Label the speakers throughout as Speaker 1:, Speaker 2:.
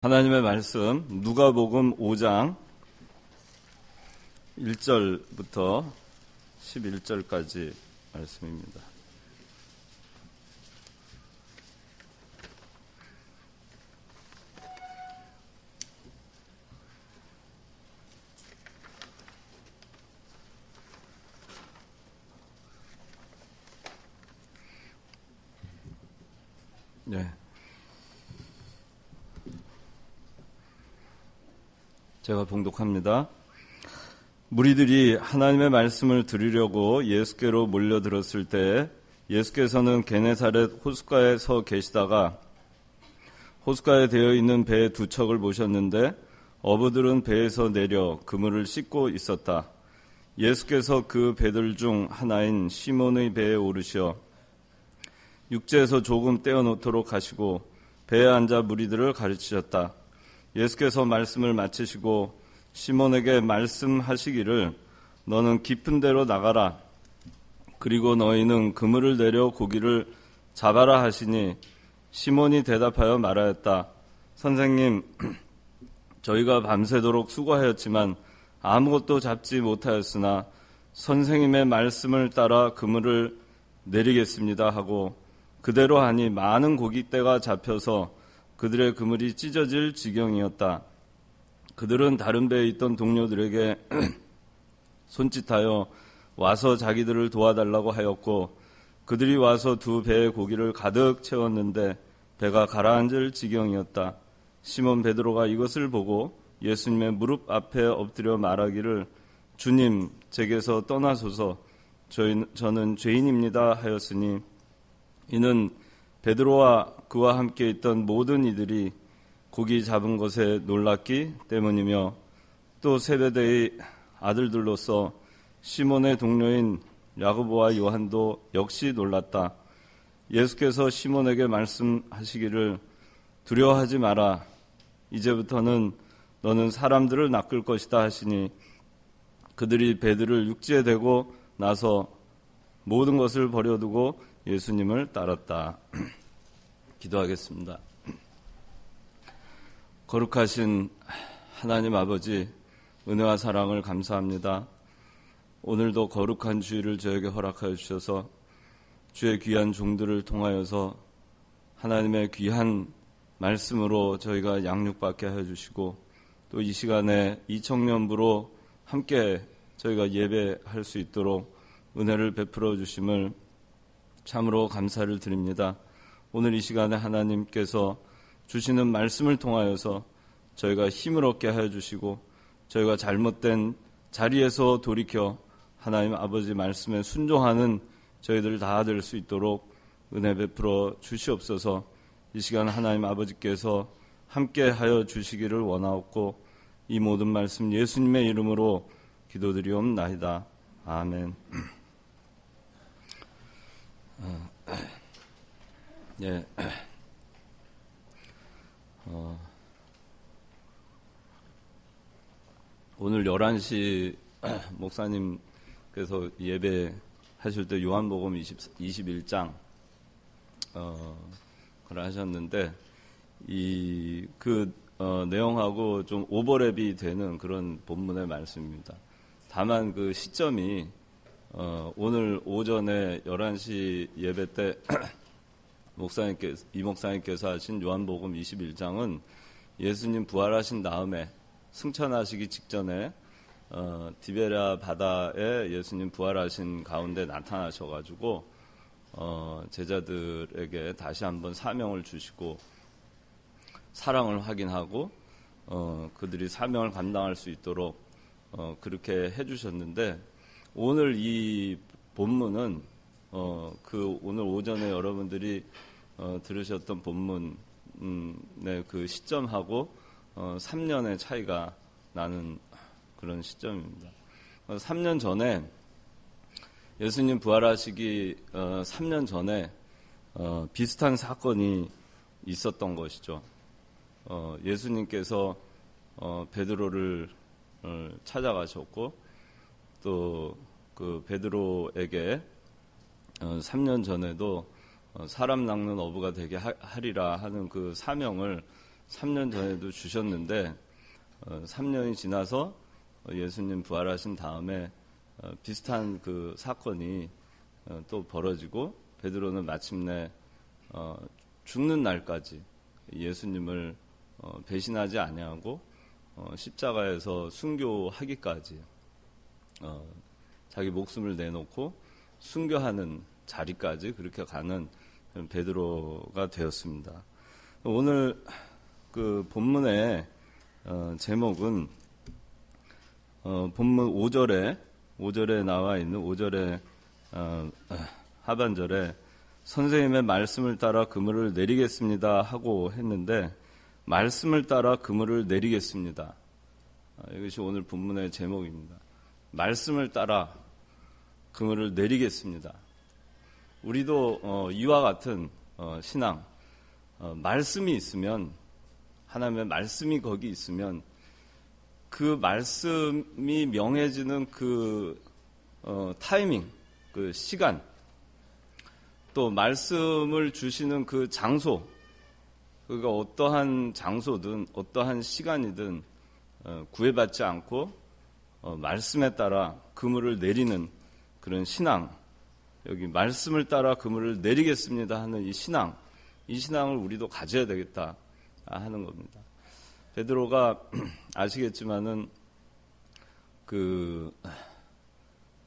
Speaker 1: 하나님의 말씀 누가복음 5장 1절부터 11절까지 말씀입니다. 네. 제가 봉독합니다. 무리들이 하나님의 말씀을 들으려고 예수께로 몰려들었을 때 예수께서는 게네사렛 호숫가에 서 계시다가 호숫가에 되어 있는 배 두 척을 보셨는데 어부들은 배에서 내려 그물을 씻고 있었다. 예수께서 그 배들 중 하나인 시몬의 배에 오르시어 육지에서 조금 떼어놓도록 하시고 배에 앉아 무리들을 가르치셨다. 예수께서 말씀을 마치시고 시몬에게 말씀하시기를 너는 깊은 데로 나가라. 그리고 너희는 그물을 내려 고기를 잡아라 하시니 시몬이 대답하여 말하였다. 선생님, 저희가 밤새도록 수고하였지만 아무것도 잡지 못하였으나 선생님의 말씀을 따라 그물을 내리겠습니다 하고 그대로 하니 많은 고깃대가 잡혀서 그들의 그물이 찢어질 지경이었다. 그들은 다른 배에 있던 동료들에게 손짓하여 와서 자기들을 도와달라고 하였고 그들이 와서 두 배의 고기를 가득 채웠는데 배가 가라앉을 지경이었다. 시몬 베드로가 이것을 보고 예수님의 무릎 앞에 엎드려 말하기를 주님, 제게서 떠나소서 저는 죄인입니다 하였으니 이는 베드로와 그와 함께 있던 모든 이들이 고기 잡은 것에 놀랐기 때문이며 또 세베대의 아들들로서 시몬의 동료인 야고보와 요한도 역시 놀랐다. 예수께서 시몬에게 말씀하시기를 두려워하지 마라. 이제부터는 너는 사람들을 낚을 것이다 하시니 그들이 배들을 육지에 대고 나서 모든 것을 버려두고 예수님을 따랐다. 기도하겠습니다. 거룩하신 하나님 아버지, 은혜와 사랑을 감사합니다. 오늘도 거룩한 주일을 저에게 허락하여 주셔서 주의 귀한 종들을 통하여서 하나님의 귀한 말씀으로 저희가 양육받게 하여 주시고 또 이 시간에 이 청년부로 함께 저희가 예배할 수 있도록 은혜를 베풀어 주심을 참으로 감사를 드립니다. 오늘 이 시간에 하나님께서 주시는 말씀을 통하여서 저희가 힘을 얻게 하여 주시고 저희가 잘못된 자리에서 돌이켜 하나님 아버지 말씀에 순종하는 저희들 다 될 수 있도록 은혜 베풀어 주시옵소서. 이 시간 하나님 아버지께서 함께 하여 주시기를 원하옵고 이 모든 말씀 예수님의 이름으로 기도드리옵나이다. 아멘. 예. 오늘 11시 목사님께서 예배 하실 때 요한복음 21장 그걸 하셨는데 내용하고 좀 오버랩이 되는 그런 본문의 말씀입니다. 다만 그 시점이 오늘 오전에 11시 예배 때 이 목사님께서 하신 요한복음 21장은 예수님 부활하신 다음에 승천하시기 직전에 디베랴 바다에 예수님 부활하신 가운데 나타나셔가지고 제자들에게 다시 한번 사명을 주시고 사랑을 확인하고 그들이 사명을 감당할 수 있도록 그렇게 해주셨는데 오늘 이 본문은 오늘 오전에 여러분들이 들으셨던 본문의 그 시점하고 3년의 차이가 나는 그런 시점입니다. 3년 전에 예수님 부활하시기 3년 전에 비슷한 사건이 있었던 것이죠. 예수님께서 베드로를 찾아가셨고 또 그 베드로에게 3년 전에도 사람 낚는 어부가 되게 하리라 하는 그 사명을 3년 전에도 주셨는데 3년이 지나서 예수님 부활하신 다음에 비슷한 그 사건이 또 벌어지고 베드로는 마침내 죽는 날까지 예수님을 배신하지 아니하고 십자가에서 순교하기까지 자기 목숨을 내놓고 순교하는 자리까지 그렇게 가는 베드로가 되었습니다. 오늘 그 본문의 제목은 본문 5절에 나와 있는 5절의 하반절에 선생님의 말씀을 따라 그물을 내리겠습니다 하고 했는데 말씀을 따라 그물을 내리겠습니다. 이것이 오늘 본문의 제목입니다. 말씀을 따라 그물을 내리겠습니다. 우리도 이와 같은 신앙, 말씀이 있으면 하나님의 말씀이 거기 있으면 그 말씀이 명해지는 그 타이밍, 그 시간, 또 말씀을 주시는 그 장소, 그가 어떠한 장소든 어떠한 시간이든 구애받지 않고 말씀에 따라 그물을 내리는 그런 신앙, 여기 말씀을 따라 그물을 내리겠습니다 하는 이 신앙을 우리도 가져야 되겠다 하는 겁니다. 베드로가 아시겠지만은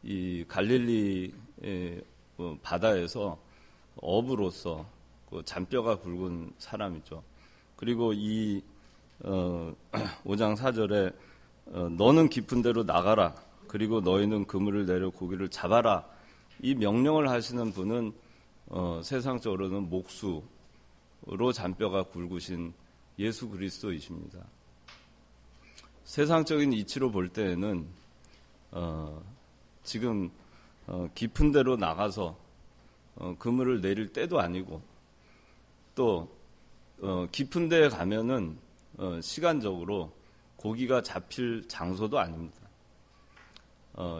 Speaker 1: 이 갈릴리 바다에서 어부로서 그 잔뼈가 굵은 사람이죠. 그리고 이 5장 4절에 너는 깊은 데로 나가라. 그리고 너희는 그물을 내려 고기를 잡아라. 이 명령을 하시는 분은 세상적으로는 목수로 잔뼈가 굵으신 예수 그리스도이십니다. 세상적인 이치로 볼 때에는 지금 깊은 데로 나가서 그물을 내릴 때도 아니고 또 깊은 데에 가면은 시간적으로 고기가 잡힐 장소도 아닙니다.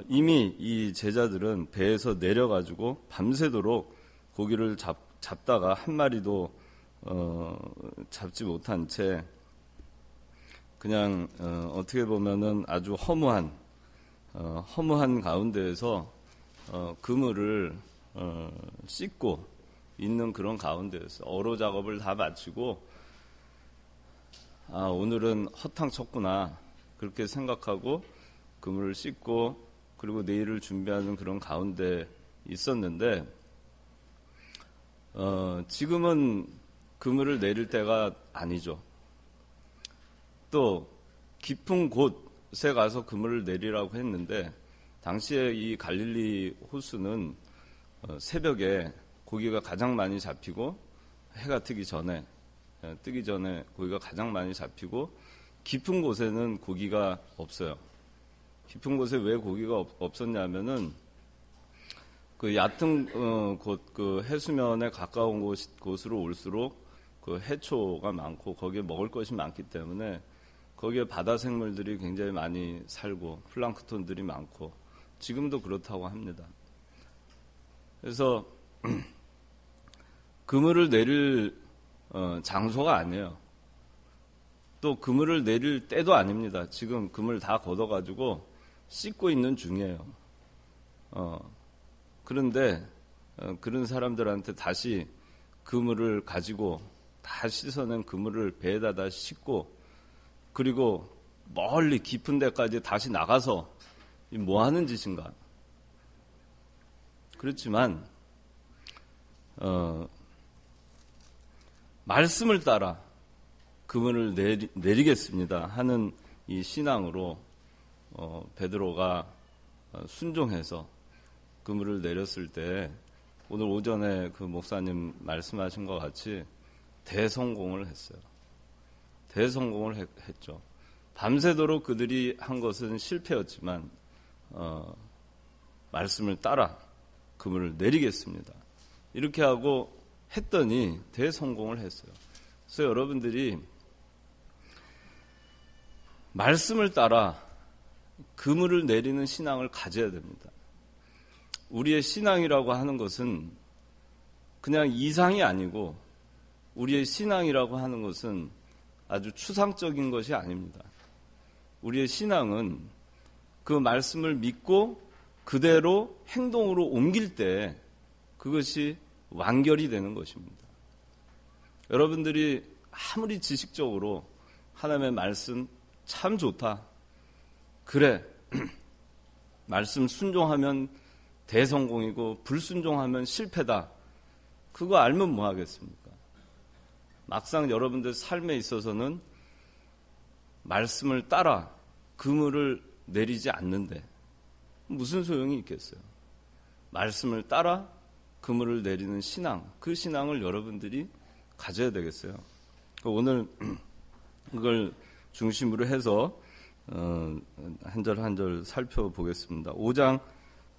Speaker 1: 이미 이 제자들은 배에서 내려가지고 밤새도록 고기를 잡다가 한 마리도 잡지 못한 채 그냥 어떻게 보면은 아주 허무한 가운데에서 그물을 씻고 있는 그런 가운데였어요. 어로 작업을 다 마치고 오늘은 허탕 쳤구나 그렇게 생각하고 그물을 씻고 그리고 내일을 준비하는 그런 가운데 있었는데 지금은 그물을 내릴 때가 아니죠. 또 깊은 곳에 가서 그물을 내리라고 했는데 당시에 이 갈릴리 호수는 새벽에 고기가 가장 많이 잡히고 해가 뜨기 전에 고기가 가장 많이 잡히고 깊은 곳에는 고기가 없어요. 깊은 곳에 왜 고기가 없었냐면은 그 얕은 곳, 그 해수면에 가까운 곳으로 올수록 그 해초가 많고 거기에 먹을 것이 많기 때문에 거기에 바다 생물들이 굉장히 많이 살고 플랑크톤들이 많고 지금도 그렇다고 합니다. 그래서 그물을 내릴 장소가 아니에요. 또 그물을 내릴 때도 아닙니다. 지금 그물 다 걷어가지고 씻고 있는 중이에요. 그런데 그런 사람들한테 다시 그물을 가지고 다 씻어낸 그물을 배에다 다 싣고 그리고 멀리 깊은 데까지 다시 나가서 뭐 하는 짓인가? 그렇지만 말씀을 따라 그물을 내리겠습니다 하는 이 신앙으로 베드로가 순종해서 그물을 내렸을 때 오늘 오전에 그 목사님 말씀하신 것 같이 대성공을 했어요. 대성공을 했죠. 밤새도록 그들이 한 것은 실패였지만 말씀을 따라 그물을 내리겠습니다. 이렇게 하고 했더니 대성공을 했어요. 그래서 여러분들이 말씀을 따라 그물을 내리는 신앙을 가져야 됩니다. 우리의 신앙이라고 하는 것은 그냥 이상이 아니고 우리의 신앙이라고 하는 것은 아주 추상적인 것이 아닙니다. 우리의 신앙은 그 말씀을 믿고 그대로 행동으로 옮길 때 그것이 완결이 되는 것입니다. 여러분들이 아무리 지식적으로 하나님의 말씀 참 좋다. 그래. 말씀 순종하면 대성공이고 불순종하면 실패다. 그거 알면 뭐 하겠습니까? 막상 여러분들 삶에 있어서는 말씀을 따라 그물을 내리지 않는데 무슨 소용이 있겠어요? 말씀을 따라 그물을 내리는 신앙, 그 신앙을 여러분들이 가져야 되겠어요. 오늘 그걸 중심으로 해서 한 절 한 절 살펴보겠습니다. 5장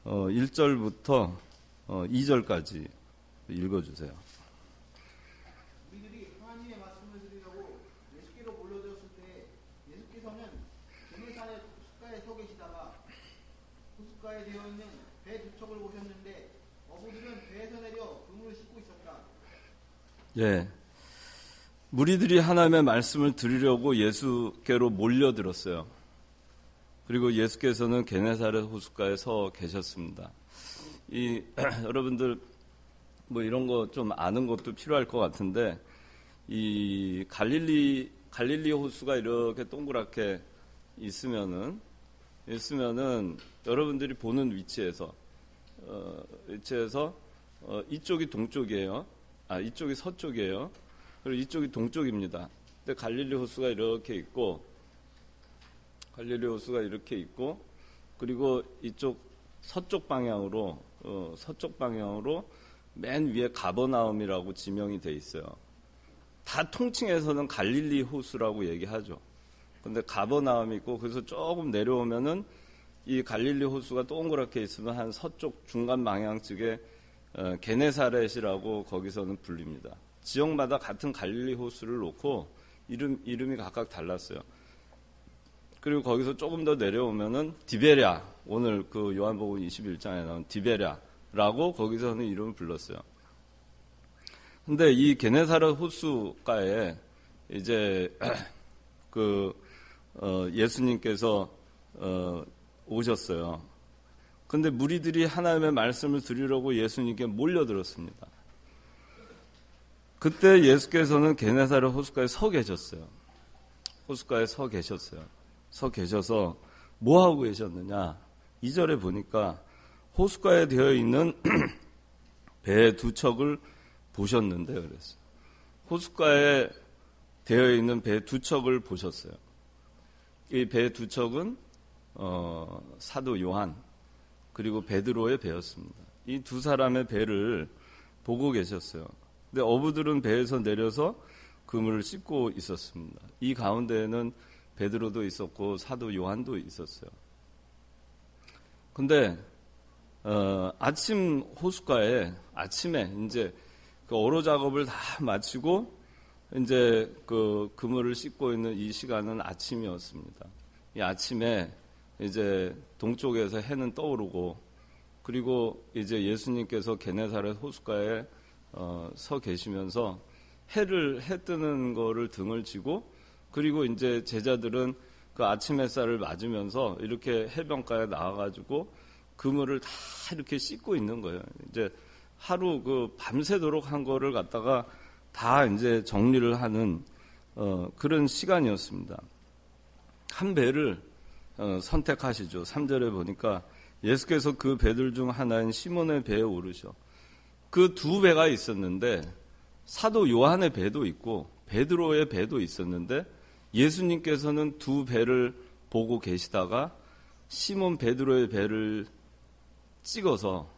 Speaker 1: 1절부터 2절까지 읽어주세요.
Speaker 2: 우리들이 하나님의 말씀을 드리려고 예수께로 몰려들었을 때 예수께서는 게네사렛 호숫가에 서 계시다가 호숫가에 되어 있는 배 두 척을 보셨는데 어부들은 배에서 내려 그물을 씻고 있었다.
Speaker 1: 예, 무리들이 하나님의 말씀을 들으려고 예수께로 몰려들었어요. 그리고 예수께서는 게네사렛 호숫가에 서 계셨습니다. 여러분들 뭐 이런 거 좀 아는 것도 필요할 것 같은데 이 갈릴리 호수가 이렇게 동그랗게 있으면은 여러분들이 보는 위치에서 이쪽이 동쪽이에요. 이쪽이 서쪽이에요. 그리고 이쪽이 동쪽입니다. 근데 갈릴리 호수가 이렇게 있고 그리고 이쪽 서쪽 방향으로 맨 위에 가버나움이라고 지명이 돼 있어요. 다 통칭해서는 갈릴리 호수라고 얘기하죠. 근데 가버나움이 있고 그래서 조금 내려오면은 이 갈릴리 호수가 동그랗게 있으면 한 서쪽 중간 방향쪽에 게네사렛이라고 거기서는 불립니다. 지역마다 같은 갈릴리 호수를 놓고 이름이 각각 달랐어요. 그리고 거기서 조금 더 내려오면은 디베랴, 오늘 그 요한복음 21장에 나온 디베랴라고 거기서는 이름을 불렀어요. 근데 이 게네사렛 호수가에 이제 예수님께서 오셨어요. 근데 무리들이 하나님의 말씀을 들으려고 예수님께 몰려들었습니다. 그때 예수께서는 게네사렛 호숫가에 서 계셨어요. 서 계셔서 뭐 하고 계셨느냐? 2절에 보니까 호숫가에 되어 있는 배 두 척을 보셨는데 그랬어요. 호숫가에 되어 있는 배 두 척을 보셨어요. 이 배 두 척은 사도 요한 그리고 베드로의 배였습니다. 이 두 사람의 배를 보고 계셨어요. 근데 어부들은 배에서 내려서 그물을 씻고 있었습니다. 이 가운데에는 베드로도 있었고 사도 요한도 있었어요. 근데 아침 호숫가에 아침에 이제 그 어로 작업을 다 마치고 이제 그 그물을 씻고 있는 이 시간은 아침이었습니다. 이 아침에 이제 동쪽에서 해는 떠오르고 그리고 이제 예수님께서 게네사렛 호숫가에 서 계시면서 해 뜨는 거를 등을 지고 그리고 이제 제자들은 그 아침 햇살을 맞으면서 이렇게 해변가에 나와가지고 그물을 다 이렇게 씻고 있는 거예요. 이제 하루 그 밤새도록 한 거를 갖다가 다 이제 정리를 하는 그런 시간이었습니다. 한 배를 선택하시죠. 3절에 보니까 예수께서 그 배들 중 하나인 시몬의 배에 오르셔. 그 두 배가 있었는데 사도 요한의 배도 있고 베드로의 배도 있었는데 예수님께서는 두 배를 보고 계시다가 시몬 베드로의 배를 찍어서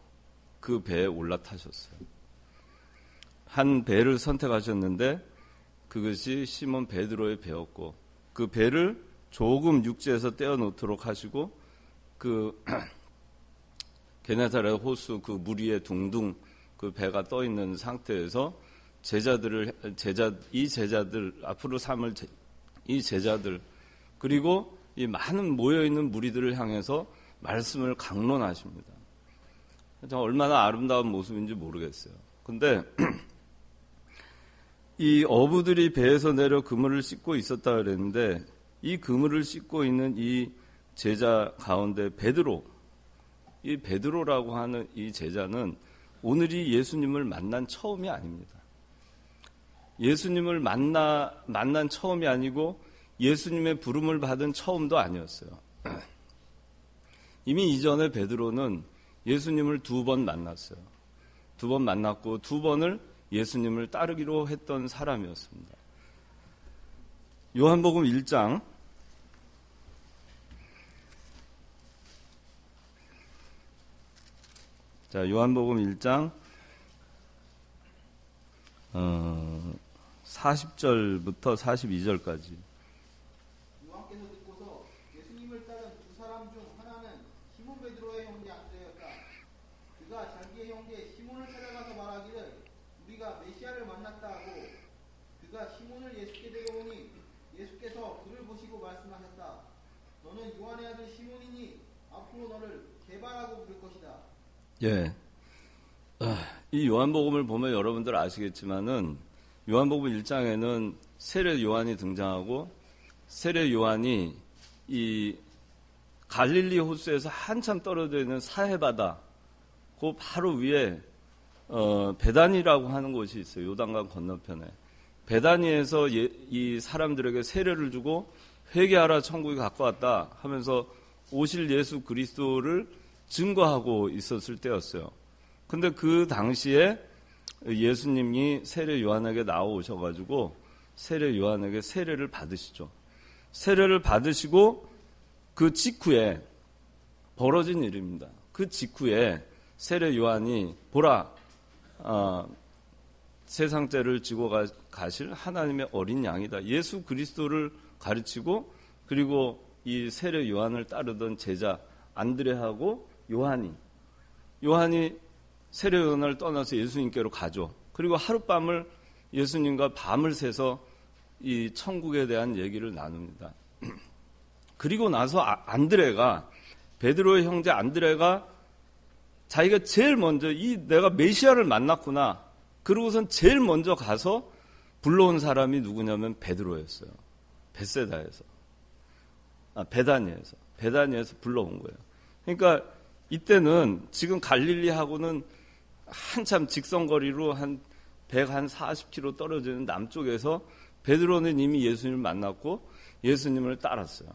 Speaker 1: 그 배에 올라타셨어요. 한 배를 선택하셨는데 그것이 시몬 베드로의 배였고 그 배를 조금 육지에서 떼어놓도록 하시고 그 게네사렛 호수 그 물 위에 둥둥 그 배가 떠 있는 상태에서 이 제자들 앞으로 삼을 이 제자들 그리고 이 많은 모여 있는 무리들을 향해서 말씀을 강론하십니다. 얼마나 아름다운 모습인지 모르겠어요. 근데 이 어부들이 배에서 내려 그물을 씻고 있었다 그랬는데 이 그물을 씻고 있는 이 제자 가운데 이 베드로라고 하는 이 제자는 오늘이 예수님을 만난 처음이 아닙니다. 예수님을 만난 처음이 아니고 예수님의 부름을 받은 처음도 아니었어요. 이미 이전에 베드로는 예수님을 2번 만났어요. 2번 만났고 2번을 예수님을 따르기로 했던 사람이었습니다. 요한복음 1장 요한복음 1장 40절부터 42절까지.
Speaker 2: 요한께서 듣고서 예수님을 따른 2사람 중 하나는 시몬 베드로의 형제 안드레였다. 그가 자기의 형제 시몬을 찾아가서 말하기를 우리가 메시아를 만났다 하고 그가 시몬을 예수께 데려오니 예수께서 그를 보시고 말씀하셨다. 너는 요한의 아들 시몬이니 앞으로 너를 게바라고 부를 것이다.
Speaker 1: 예. 이 요한복음을 보면 여러분들 아시겠지만은 요한복음 1장에는 세례 요한이 등장하고 세례 요한이 이 갈릴리 호수에서 한참 떨어져 있는 사해바다 그 바로 위에 베다니라고 하는 곳이 있어요. 요단강 건너편에. 베다니에서 이 사람들에게 세례를 주고 회개하라 천국이 가까웠다 하면서 오실 예수 그리스도를 증거하고 있었을 때였어요. 근데 그 당시에 예수님이 세례 요한에게 나오셔가지고 세례 요한에게 세례를 받으시죠. 세례를 받으시고 그 직후에 벌어진 일입니다. 그 직후에 세례 요한이 보라 세상죄를 지고 가실 하나님의 어린 양이다. 예수 그리스도를 가르치고 그리고 이 세례 요한을 따르던 제자 안드레하고 요한이 세례 요한을 떠나서 예수님께로 가죠. 그리고 하룻밤을 예수님과 밤을 새서 이 천국에 대한 얘기를 나눕니다. 그리고 나서 안드레가 베드로의 형제 안드레가 자기가 제일 먼저 내가 메시아를 만났구나. 그러고선 제일 먼저 가서 불러온 사람이 누구냐면 베드로였어요. 베세다에서. 베다니에서 불러온 거예요. 그러니까 이때는 지금 갈릴리하고는 한참 직선거리로 한 140km 떨어지는 남쪽에서 베드로는 이미 예수님을 만났고 예수님을 따랐어요.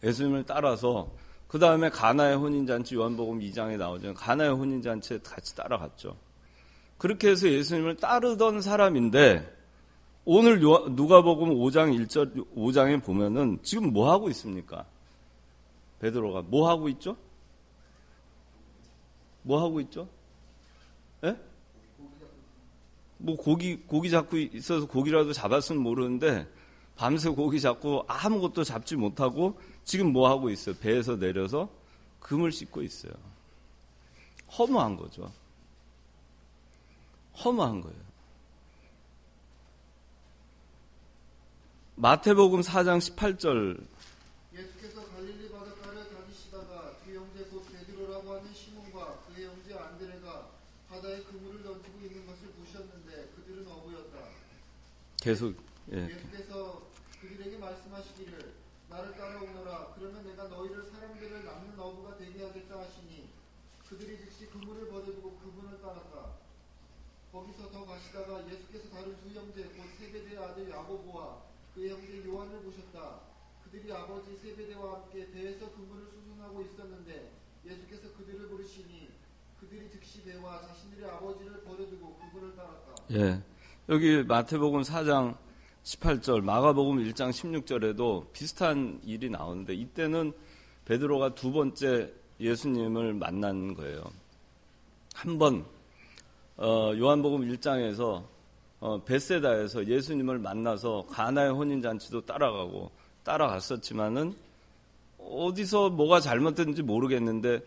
Speaker 1: 예수님을 따라서 그 다음에 가나의 혼인잔치 요한복음 2장에 나오죠. 가나의 혼인잔치에 같이 따라갔죠. 그렇게 해서 예수님을 따르던 사람인데 오늘 누가복음 5장에 보면은 지금 뭐 하고 있습니까? 베드로가 뭐 하고 있죠? 예? 뭐 고기 잡고 있어서 고기라도 잡았으면 모르는데 밤새 고기 잡고 아무것도 잡지 못하고 지금 뭐 하고 있어요? 배에서 내려서 금을 씻고 있어요. 허무한 거죠. 허무한 거예요. 마태복음 4장 18절
Speaker 3: 예수께서 갈릴리 바닷가를 다니시다가 그 형제 곧 베드로라고 하는 시몬과 그의 형제 안드레가 바다에 그물을 던지고 있는 것을 보셨는데 그들은 어부였다.
Speaker 1: 계속
Speaker 3: 예수께서 그들에게 말씀하시기를 나를 따라오너라. 그러면 내가 너희를 사람들을 낚는 어부가 되게 하겠다 하시니 그들이 즉시 그물을 버려두고 그분을 따랐다. 거기서 더 가시다가 예수께서 다른 두 형제 곧 세베대의 아들 야고보와 그의 형제 요한을 보셨다. 그들이 아버지 세베대와 함께 배에서 그물을 수선하고 있었는데 예수께서 그들을 부르시니 그들이 즉시 배와 자신들의 아버지를 버려두고 그분을 따랐다.
Speaker 1: 예, 여기 마태복음 4장 18절, 마가복음 1장 16절에도 비슷한 일이 나오는데 이때는 베드로가 두 번째 예수님을 만난 거예요. 한번 요한복음 1장에서 베세다에서 예수님을 만나서 가나의 혼인잔치도 따라갔었지만은 어디서 뭐가 잘못됐는지 모르겠는데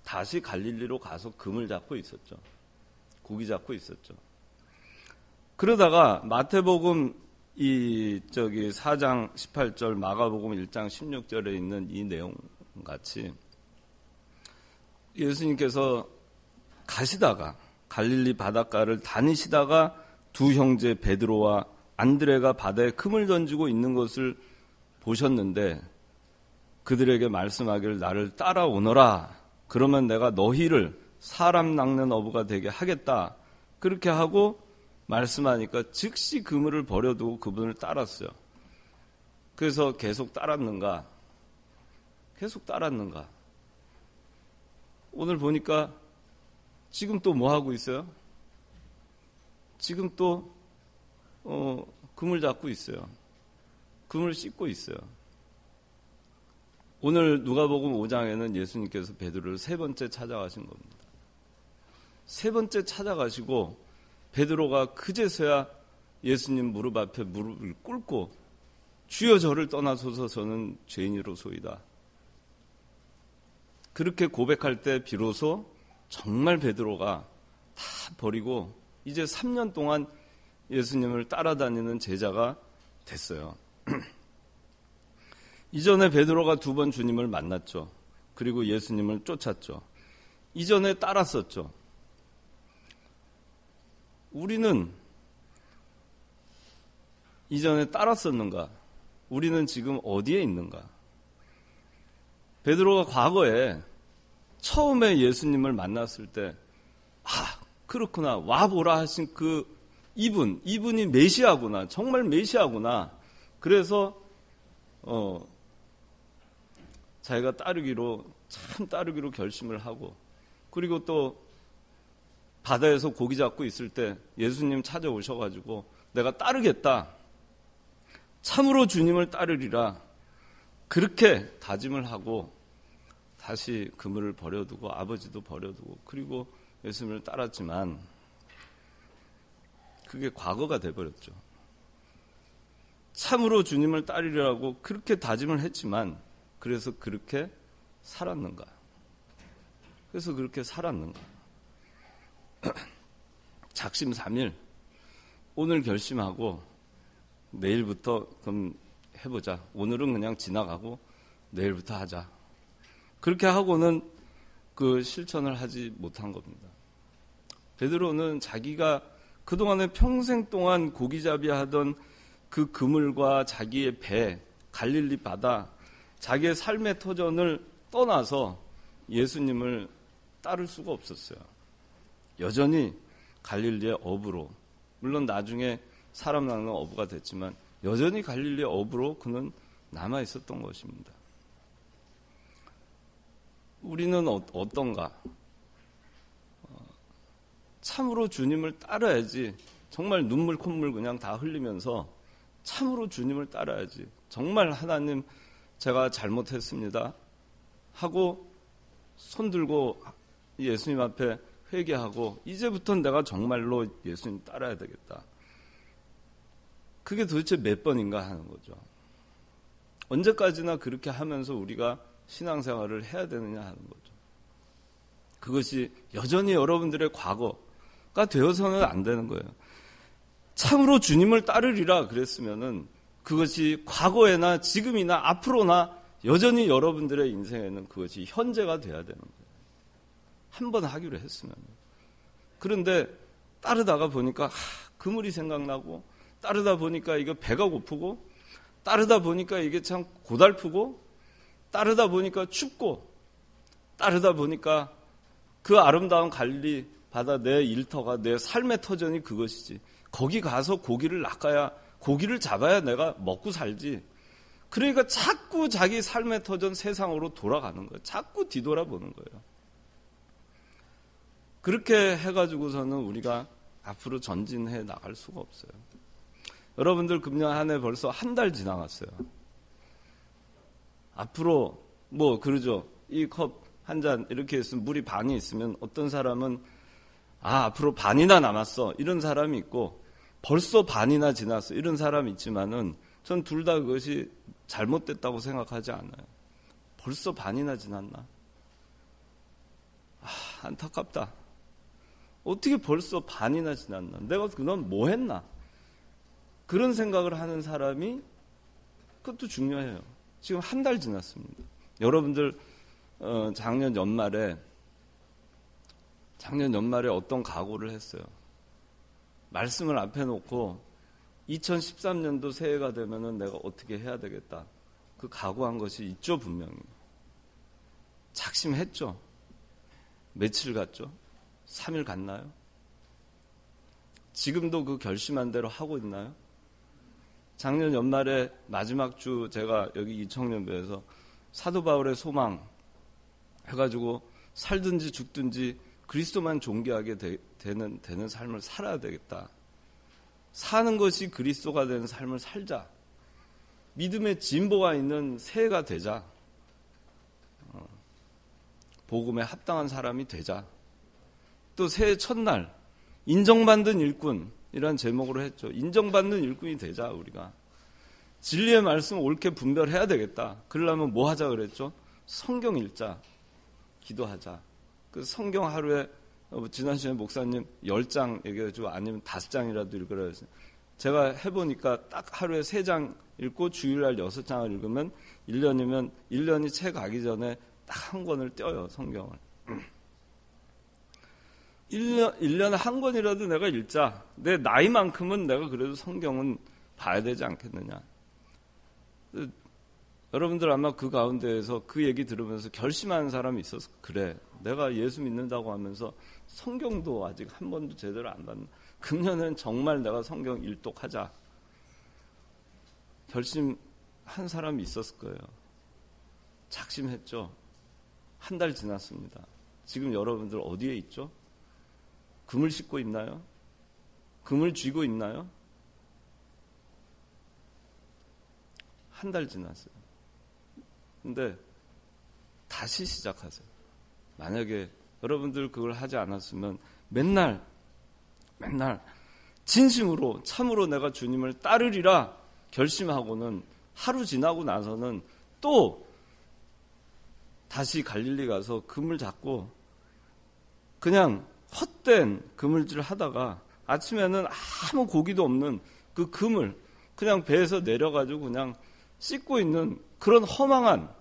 Speaker 1: 다시 갈릴리로 가서 금을 잡고 있었죠. 고기 잡고 있었죠. 그러다가 마태복음 4장 18절, 마가복음 1장 16절에 있는 이 내용 같이 예수님께서 가시다가 갈릴리 바닷가를 다니시다가 두 형제 베드로와 안드레가 바다에 금을 던지고 있는 것을 보셨는데 그들에게 말씀하기를 나를 따라오너라. 그러면 내가 너희를 사람 낚는 어부가 되게 하겠다. 그렇게 하고 말씀하니까 즉시 그물을 버려두고 그분을 따랐어요. 그래서 계속 따랐는가? 계속 따랐는가? 오늘 보니까 지금 또 뭐 하고 있어요? 지금 또 그물 잡고 있어요. 그물 씻고 있어요. 오늘 누가복음 5장에는 예수님께서 베드로를 세 번째 찾아가신 겁니다. 세 번째 찾아가시고 베드로가 그제서야 예수님 무릎 앞에 무릎을 꿇고 주여 저를 떠나소서 저는 죄인이로소이다. 그렇게 고백할 때 비로소 정말 베드로가 다 버리고 이제 3년 동안 예수님을 따라다니는 제자가 됐어요. 이전에 베드로가 2번 주님을 만났죠. 그리고 예수님을 쫓았죠. 이전에 따랐었죠. 우리는 이전에 따랐었는가? 우리는 지금 어디에 있는가? 베드로가 과거에 처음에 예수님을 만났을 때 그렇구나 와보라 하신 그 이분이 메시아구나 정말 메시아구나 그래서 자기가 따르기로 결심을 하고 그리고 또 바다에서 고기 잡고 있을 때 예수님 찾아오셔가지고 내가 따르겠다 참으로 주님을 따르리라 그렇게 다짐을 하고 다시 그물을 버려두고 아버지도 버려두고 그리고 예수님을 따랐지만 그게 과거가 돼버렸죠. 참으로 주님을 따르리라고 그렇게 다짐을 했지만 그래서 그렇게 살았는가? 그래서 그렇게 살았는가? 작심삼일 오늘 결심하고 내일부터 그럼 해보자. 오늘은 그냥 지나가고 내일부터 하자. 그렇게 하고는 그 실천을 하지 못한 겁니다. 베드로는 자기가 그동안에 평생 동안 고기잡이 하던 그 그물과 자기의 배, 갈릴리 바다, 자기의 삶의 터전을 떠나서 예수님을 따를 수가 없었어요. 여전히 갈릴리의 어부로, 물론 나중에 사람 낚는 어부가 됐지만 여전히 갈릴리의 어부로 그는 남아 있었던 것입니다. 우리는 어떤가? 참으로 주님을 따라야지. 정말 눈물 콧물 그냥 다 흘리면서 참으로 주님을 따라야지. 정말 하나님 제가 잘못했습니다 하고 손 들고 예수님 앞에 회개하고 이제부터는 내가 정말로 예수님 따라야 되겠다. 그게 도대체 몇 번인가 하는 거죠. 언제까지나 그렇게 하면서 우리가 신앙생활을 해야 되느냐 하는 거죠. 그것이 여전히 여러분들의 과거가 되어서는 안 되는 거예요. 참으로 주님을 따르리라 그랬으면은 그것이 과거에나 지금이나 앞으로나 여전히 여러분들의 인생에는 그것이 현재가 돼야 되는 거예요. 한 번 하기로 했으면. 그런데 따르다가 보니까 그물이 생각나고 따르다 보니까 이거 배가 고프고 따르다 보니까 이게 참 고달프고 따르다 보니까 춥고 따르다 보니까 그 아름다운 갈릴리 바다 내 일터가 내 삶의 터전이 그것이지. 거기 가서 고기를 낚아야 고기를 잡아야 내가 먹고 살지. 그러니까 자꾸 자기 삶의 터전 세상으로 돌아가는 거예요. 자꾸 뒤돌아보는 거예요. 그렇게 해가지고서는 우리가 앞으로 전진해 나갈 수가 없어요. 여러분들 금년 한 해 벌써 한 달 지나갔어요. 앞으로 그러죠. 이 컵 한 잔 이렇게 있으면 물이 반이 있으면 어떤 사람은 앞으로 반이나 남았어 이런 사람이 있고 벌써 반이나 지났어 이런 사람이 있지만은 전 둘 다 그것이 잘못됐다고 생각하지 않아요. 벌써 반이나 지났나? 안타깝다. 어떻게 벌써 반이나 지났나? 내가 그동안 뭐 했나? 그런 생각을 하는 사람이 그것도 중요해요. 지금 한 달 지났습니다. 여러분들 작년 연말에 어떤 각오를 했어요? 말씀을 앞에 놓고 2013년도 새해가 되면은 내가 어떻게 해야 되겠다. 그 각오한 것이 있죠, 분명히. 작심했죠. 며칠 갔죠? 3일 갔나요? 지금도 그 결심한 대로 하고 있나요? 작년 연말에 마지막 주 제가 여기 이청년부에서 사도 바울의 소망 해가지고 살든지 죽든지 그리스도만 존귀하게 되는 삶을 살아야 되겠다. 사는 것이 그리스도가 되는 삶을 살자. 믿음의 진보가 있는 새해가 되자. 복음에 합당한 사람이 되자. 또 새해 첫날 인정받는 일꾼이란 제목으로 했죠. 인정받는 일꾼이 되자 우리가. 진리의 말씀을 옳게 분별해야 되겠다. 그러려면 뭐 하자 그랬죠? 성경 읽자. 기도하자. 그 성경 하루에 지난 시간에 목사님 10장 얘기해가지고 아니면 5장이라도 읽으라 했어요. 제가 해보니까 딱 하루에 3장 읽고 주일날 6장을 읽으면 1년이면 1년이 채 가기 전에 딱 한 권을 떼어요, 성경을. 1년에 한 권이라도 내가 읽자. 내 나이만큼은 내가 그래도 성경은 봐야 되지 않겠느냐. 여러분들 아마 그 가운데에서 그 얘기 들으면서 결심하는 사람이 있어서 그래. 내가 예수 믿는다고 하면서 성경도 아직 한 번도 제대로 안 봤는데 금년엔 정말 내가 성경 일독하자. 결심한 사람이 있었을 거예요. 작심했죠. 한 달 지났습니다. 지금 여러분들 어디에 있죠? 금을 싣고 있나요? 금을 쥐고 있나요? 한 달 지났어요. 근데 다시 시작하세요. 만약에 여러분들 그걸 하지 않았으면 맨날 진심으로 참으로 내가 주님을 따르리라 결심하고는 하루 지나고 나서는 또 다시 갈릴리 가서 그물 잡고 그냥 헛된 그물질 하다가 아침에는 아무 고기도 없는 그 그물 그냥 배에서 내려가지고 그냥 씻고 있는 그런 허망한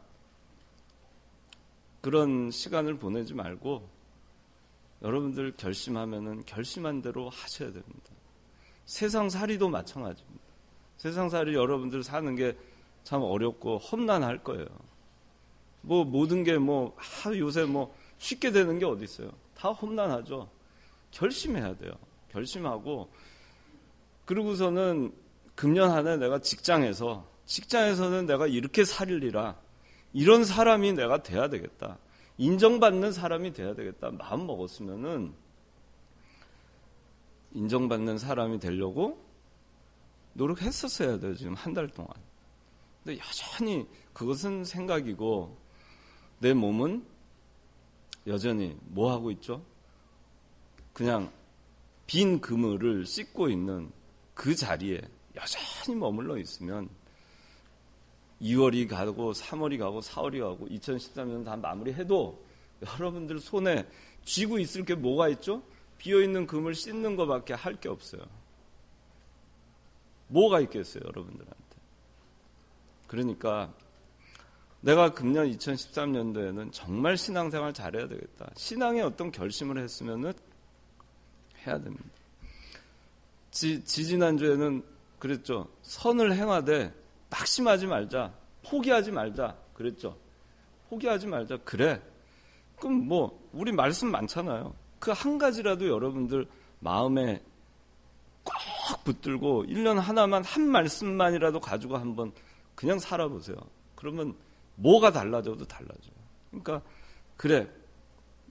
Speaker 1: 그런 시간을 보내지 말고 여러분들 결심하면은 결심한 대로 하셔야 됩니다. 세상살이도 마찬가지입니다. 세상살이 여러분들 사는 게 참 어렵고 험난할 거예요. 뭐 모든 게 요새 쉽게 되는 게 어디 있어요? 다 험난하죠. 결심해야 돼요. 결심하고 그러고서는 금년 한 해 내가 직장에서는 내가 이렇게 살리라. 이런 사람이 내가 돼야 되겠다. 인정받는 사람이 돼야 되겠다. 마음 먹었으면은 인정받는 사람이 되려고 노력했었어야 돼요. 지금 한 달 동안. 근데 여전히 그것은 생각이고 내 몸은 여전히 뭐 하고 있죠? 그냥 빈 그물을 씻고 있는 그 자리에 여전히 머물러 있으면 2월이 가고 3월이 가고 4월이 가고 2013년 다 마무리해도 여러분들 손에 쥐고 있을 게 뭐가 있죠? 비어있는 그물 씻는 것밖에 할 게 없어요. 뭐가 있겠어요, 여러분들한테. 그러니까 내가 금년 2013년도에는 정말 신앙생활 잘해야 되겠다. 신앙의 어떤 결심을 했으면은 해야 됩니다. 지지난주에는 그랬죠. 선을 행하되 낙심하지 말자. 포기하지 말자. 그랬죠. 포기하지 말자. 그래. 그럼 우리 말씀 많잖아요. 그 한 가지라도 여러분들 마음에 꼭 붙들고 1년 하나만 한 말씀만이라도 가지고 한번 그냥 살아보세요. 그러면 뭐가 달라져도 달라져요. 그러니까 그래.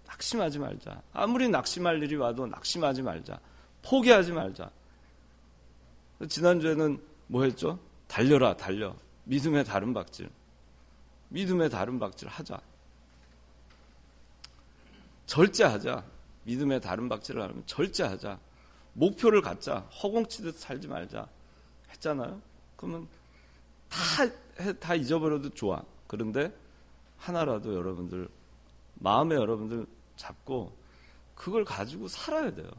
Speaker 1: 낙심하지 말자. 아무리 낙심할 일이 와도 낙심하지 말자. 포기하지 말자. 지난주에는 뭐 했죠? 달려라, 달려. 믿음의 다른 박질. 믿음의 다른 박질 하자. 절제하자. 믿음의 다른 박질을 하면 절제하자. 목표를 갖자. 허공치듯 살지 말자. 했잖아요. 그러면 다 잊어버려도 좋아. 그런데 하나라도 여러분들 마음에 여러분들 잡고 그걸 가지고 살아야 돼요.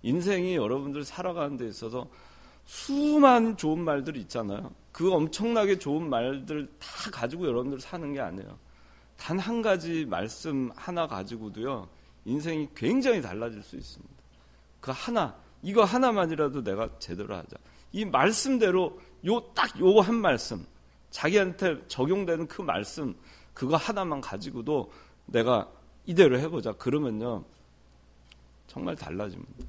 Speaker 1: 인생이 여러분들 살아가는 데 있어서 수많은 좋은 말들이 있잖아요. 그 엄청나게 좋은 말들 다 가지고 여러분들 사는 게 아니에요. 단 한 가지 말씀 하나 가지고도요. 인생이 굉장히 달라질 수 있습니다. 그 하나 이거 하나만이라도 내가 제대로 하자. 이 말씀대로 요거 한 말씀, 자기한테 적용되는 그 말씀, 그거 하나만 가지고도 내가 이대로 해보자. 그러면요, 정말 달라집니다.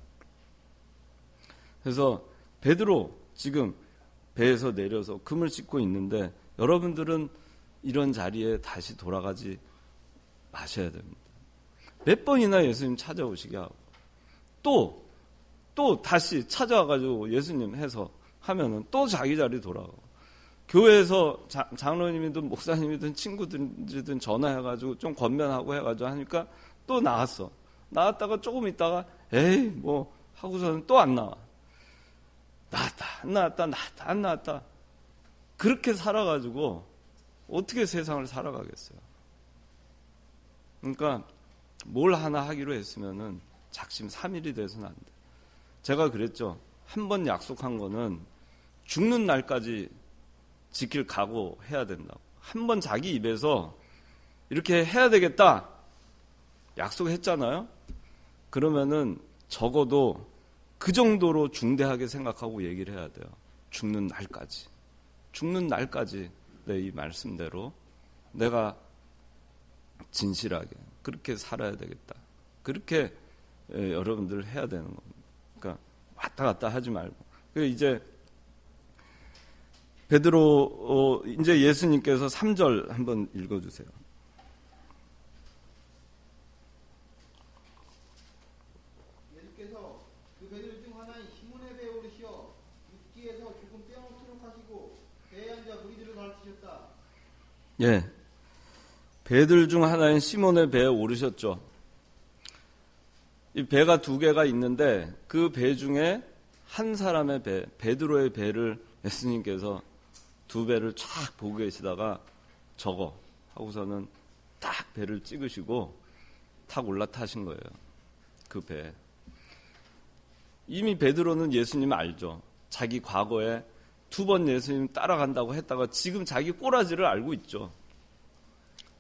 Speaker 1: 그래서 베드로 지금 배에서 내려서 금을 씻고 있는데 여러분들은 이런 자리에 다시 돌아가지 마셔야 됩니다. 몇 번이나 예수님 찾아오시게 하고 또 다시 찾아와가지고 예수님 해서 하면은 또 자기 자리 돌아가고, 교회에서 장로님이든 목사님이든 친구들이든 전화해가지고 좀 권면하고 해가지고 하니까 또 나왔다가 조금 있다가 에이 뭐 하고서는 또 안 나와. 안 나왔다. 그렇게 살아가지고 어떻게 세상을 살아가겠어요. 그러니까 뭘 하나 하기로 했으면은 작심삼일이 돼서는 안 돼. 제가 그랬죠. 한 번 약속한 거는 죽는 날까지 지킬 각오 해야 된다고. 한 번 자기 입에서 이렇게 해야 되겠다 약속했잖아요. 그러면은 적어도 그 정도로 중대하게 생각하고 얘기를 해야 돼요. 죽는 날까지 내 이 말씀대로 내가 진실하게 그렇게 살아야 되겠다. 그렇게 여러분들 해야 되는 겁니다. 그러니까 왔다 갔다 하지 말고. 이제 베드로 이제 예수님께서 3절 한번 읽어주세요.
Speaker 2: 예수께서 그 배들 중 하나인 시몬의 배에 오르시어 육지에서 조금 떼어놓도록 하시고 배에 앉아 무리들을 가르치셨다.
Speaker 1: 예, 배들 중 하나인 시몬의 배에 오르셨죠. 이 배가 두 개가 있는데 그 배 중에 한 사람의 배, 베드로의 배를 예수님께서 두 배를 쫙 보고 계시다가 저거 하고서는 딱 배를 찍으시고 탁 올라타신 거예요. 그 배에. 이미 베드로는 예수님 알죠. 자기 과거에 2번 예수님 따라간다고 했다가 지금 자기 꼬라지를 알고 있죠.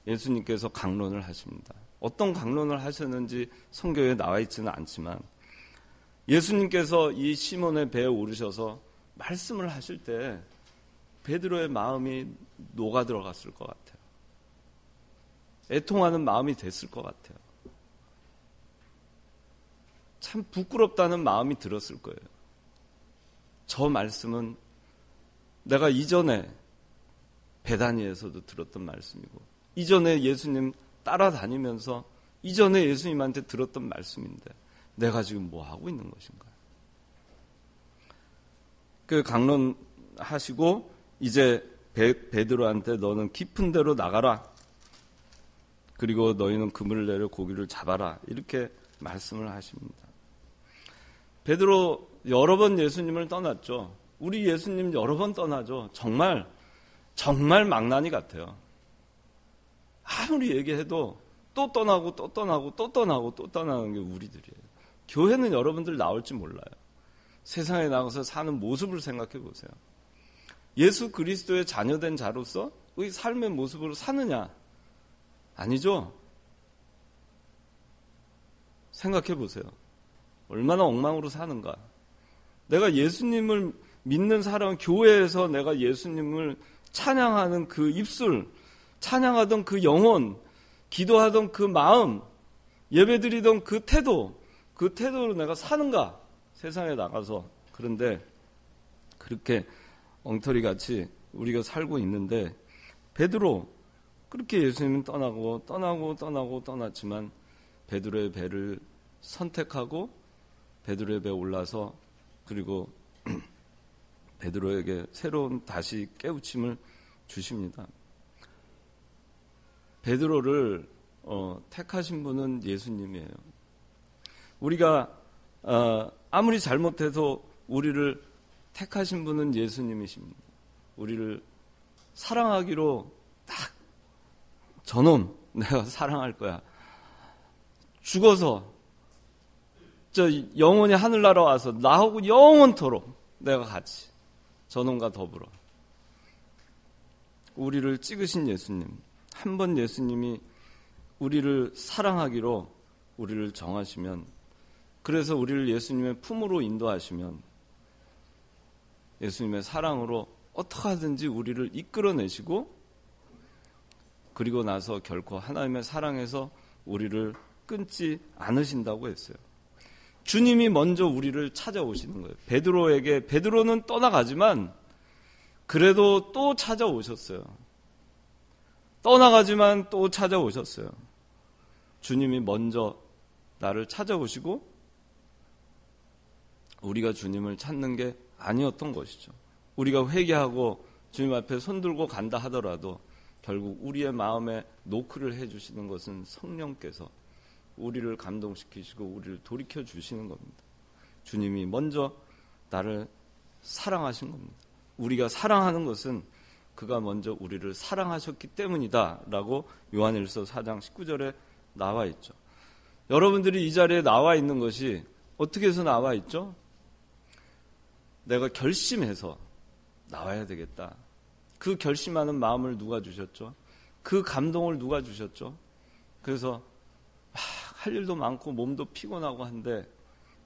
Speaker 1: 예수님께서 강론을 하십니다. 어떤 강론을 하셨는지 성경에 나와 있지는 않지만 예수님께서 이 시몬의 배에 오르셔서 말씀을 하실 때 베드로의 마음이 녹아 들어갔을 것 같아요. 애통하는 마음이 됐을 것 같아요. 참 부끄럽다는 마음이 들었을 거예요. 저 말씀은 내가 이전에 베다니에서도 들었던 말씀이고 이전에 예수님 따라다니면서 이전에 예수님한테 들었던 말씀인데 내가 지금 뭐 하고 있는 것인가? 그 강론하시고 이제 베드로한테 너는 깊은 데로 나가라. 그리고 너희는 그물을 내려 고기를 잡아라. 이렇게 말씀을 하십니다. 베드로 여러 번 예수님을 떠났죠. 우리 예수님 여러 번 떠나죠. 정말 망나니 같아요. 아무리 얘기해도 또 떠나고 또 떠나고 또 떠나고 또 떠나는 게 우리들이에요. 교회는 여러분들 나올지 몰라요. 세상에 나가서 사는 모습을 생각해 보세요. 예수 그리스도의 자녀된 자로서 우리 삶의 모습으로 사느냐? 아니죠. 생각해 보세요. 얼마나 엉망으로 사는가. 내가 예수님을 믿는 사람, 교회에서 내가 예수님을 찬양하는 그 입술, 찬양하던 그 영혼, 기도하던 그 마음, 예배드리던 그 태도로 내가 사는가? 세상에 나가서. 그런데 그렇게 엉터리같이 우리가 살고 있는데 베드로 그렇게 예수님은 떠났지만 베드로의 배를 선택하고 베드로의 배에 올라서 그리고 베드로에게 새로운 다시 깨우침을 주십니다. 베드로를 택하신 분은 예수님이에요. 우리가 아무리 잘못해도 우리를 택하신 분은 예수님이십니다. 우리를 사랑하기로 딱 저놈 내가 사랑할 거야. 죽어서 저 영원히 하늘나라 와서 나하고 영원토록 내가 같이 저놈과 더불어. 우리를 찍으신 예수님. 한 번 예수님이 우리를 사랑하기로 우리를 정하시면 그래서 우리를 예수님의 품으로 인도하시면 예수님의 사랑으로 어떻게 하든지 우리를 이끌어내시고 그리고 나서 결코 하나님의 사랑에서 우리를 끊지 않으신다고 했어요. 주님이 먼저 우리를 찾아오시는 거예요. 베드로는 떠나가지만 그래도 또 찾아오셨어요. 떠나가지만 또 찾아오셨어요. 주님이 먼저 나를 찾아오시고 우리가 주님을 찾는 게 아니었던 것이죠. 우리가 회개하고 주님 앞에 손들고 간다 하더라도 결국 우리의 마음에 노크를 해주시는 것은 성령께서 우리를 감동시키시고 우리를 돌이켜 주시는 겁니다. 주님이 먼저 나를 사랑하신 겁니다. 우리가 사랑하는 것은 그가 먼저 우리를 사랑하셨기 때문이다 라고 요한일서 4장 19절에 나와 있죠. 여러분들이 이 자리에 나와 있는 것이 어떻게 해서 나와 있죠? 내가 결심해서 나와야 되겠다. 그 결심하는 마음을 누가 주셨죠? 그 감동을 누가 주셨죠? 그래서 할 일도 많고 몸도 피곤하고 한데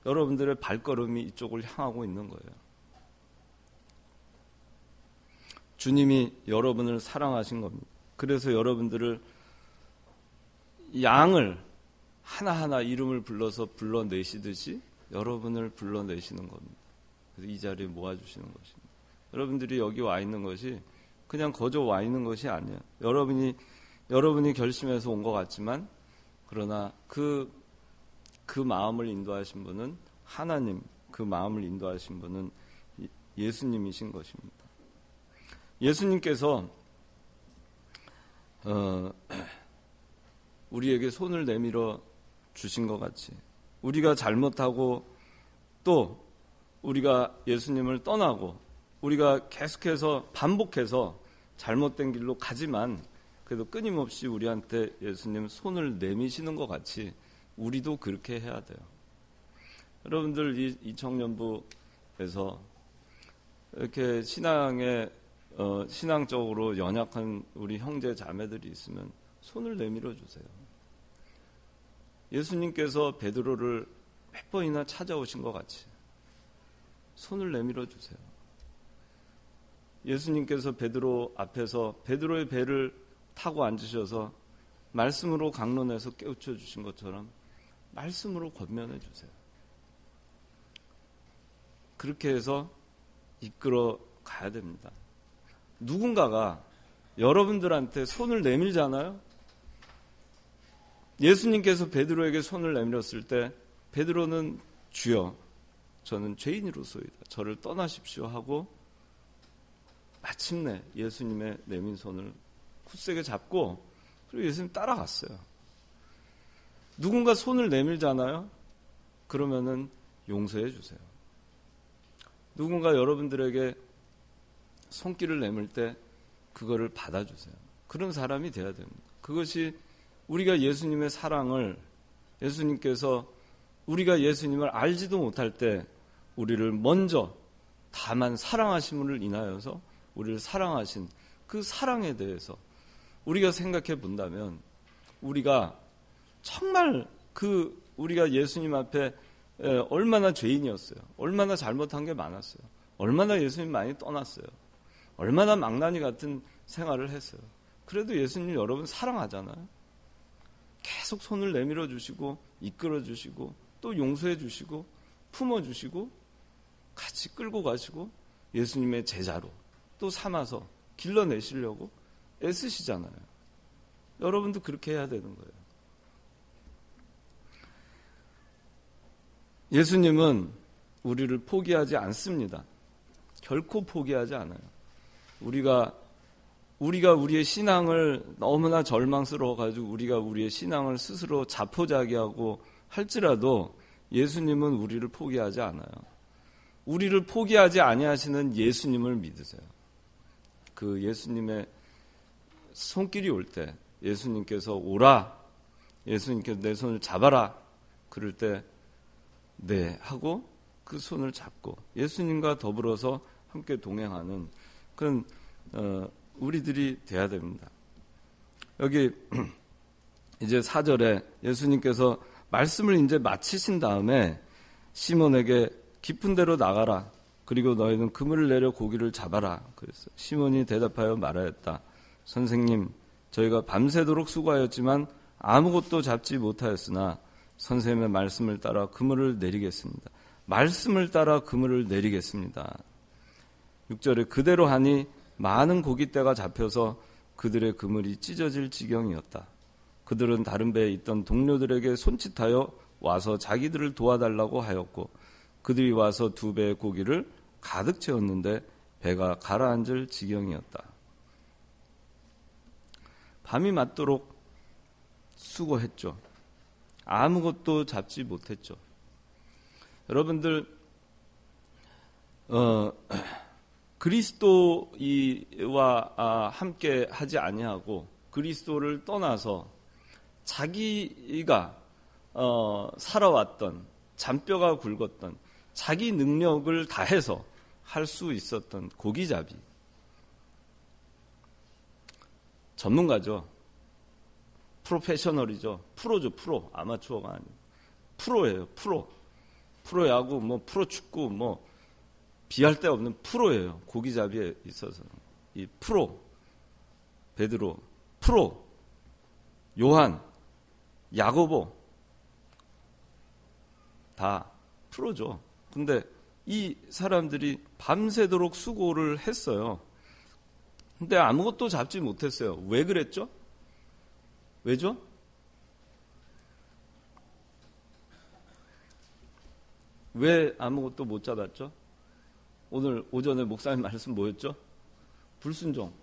Speaker 1: 여러분들의 발걸음이 이쪽을 향하고 있는 거예요. 주님이 여러분을 사랑하신 겁니다. 그래서 여러분들을 양을 하나하나 이름을 불러서 불러내시듯이 여러분을 불러내시는 겁니다. 그래서 이 자리에 모아주시는 것입니다. 여러분들이 여기 와 있는 것이 그냥 거저 와 있는 것이 아니에요. 여러분이 결심해서 온 것 같지만 그러나 그 마음을 인도하신 분은 하나님, 그 마음을 인도하신 분은 예수님이신 것입니다. 예수님께서 우리에게 손을 내밀어 주신 것 같이 우리가 잘못하고 또 우리가 예수님을 떠나고 우리가 계속해서 반복해서 잘못된 길로 가지만 그래도 끊임없이 우리한테 예수님 손을 내미시는 것 같이 우리도 그렇게 해야 돼요. 여러분들 이 청년부에서 이렇게 신앙적으로 연약한 우리 형제 자매들이 있으면 손을 내밀어 주세요. 예수님께서 베드로를 몇 번이나 찾아오신 것 같이 손을 내밀어 주세요. 예수님께서 베드로 앞에서 베드로의 배를 타고 앉으셔서 말씀으로 강론해서 깨우쳐 주신 것처럼 말씀으로 권면해 주세요. 그렇게 해서 이끌어 가야 됩니다. 누군가가 여러분들한테 손을 내밀잖아요. 예수님께서 베드로에게 손을 내밀었을 때 베드로는 주여 저는 죄인으로소이다. 저를 떠나십시오 하고 마침내 예수님의 내민 손을 굳세게 잡고 그리고 예수님 따라갔어요. 누군가 손을 내밀잖아요. 그러면은 용서해 주세요. 누군가 여러분들에게 손길을 내밀 때 그거를 받아주세요. 그런 사람이 돼야 됩니다. 그것이 우리가 예수님의 사랑을 예수님께서 우리가 예수님을 알지도 못할 때 우리를 먼저 다만 사랑하심을 인하여서 우리를 사랑하신 그 사랑에 대해서 우리가 생각해 본다면 우리가 정말 우리가 예수님 앞에 얼마나 죄인이었어요. 얼마나 잘못한 게 많았어요. 얼마나 예수님 많이 떠났어요. 얼마나 망나니 같은 생활을 했어요. 그래도 예수님 여러분 사랑하잖아요. 계속 손을 내밀어 주시고 이끌어 주시고 또 용서해 주시고 품어 주시고 같이 끌고 가시고 예수님의 제자로 또 삼아서 길러내시려고 애쓰시잖아요. 여러분도 그렇게 해야 되는 거예요. 예수님은 우리를 포기하지 않습니다. 결코 포기하지 않아요. 우리가 우리의 신앙을 너무나 절망스러워가지고 우리가 우리의 신앙을 스스로 자포자기하고 할지라도 예수님은 우리를 포기하지 않아요. 우리를 포기하지 아니하시는 예수님을 믿으세요. 그 예수님의 손길이 올 때 예수님께서 오라, 예수님께서 내 손을 잡아라 그럴 때 네 하고 그 손을 잡고 예수님과 더불어서 함께 동행하는 그런 우리들이 돼야 됩니다. 여기 이제 4절에 예수님께서 말씀을 이제 마치신 다음에 시몬에게 깊은 데로 나가라. 그리고 너희는 그물을 내려 고기를 잡아라. 그랬어요. 시몬이 대답하여 말하였다. 선생님, 저희가 밤새도록 수고하였지만 아무것도 잡지 못하였으나 선생님의 말씀을 따라 그물을 내리겠습니다. 말씀을 따라 그물을 내리겠습니다. 6절에 그대로 하니 많은 고깃대가 잡혀서 그들의 그물이 찢어질 지경이었다. 그들은 다른 배에 있던 동료들에게 손짓하여 와서 자기들을 도와달라고 하였고 그들이 와서 2배의 고기를 가득 채웠는데 배가 가라앉을 지경이었다. 밤이 맞도록 수고했죠. 아무것도 잡지 못했죠. 여러분들 그리스도와 함께 하지 아니하고 그리스도를 떠나서 자기가 살아왔던 잔뼈가 굵었던 자기 능력을 다해서 할 수 있었던 고기잡이 전문가죠. 프로페셔널이죠. 프로죠. 프로. 아마추어가 아니고 프로예요. 프로. 프로야구, 프로축구, 비할 데 없는 프로예요. 고기잡이에 있어서. 이 프로, 베드로, 프로, 요한, 야고보 다 프로죠. 근데 이 사람들이 밤새도록 수고를 했어요. 근데 아무것도 잡지 못했어요. 왜 그랬죠? 왜죠? 왜 아무것도 못 잡았죠? 오늘 오전에 목사님 말씀 뭐였죠? 불순종.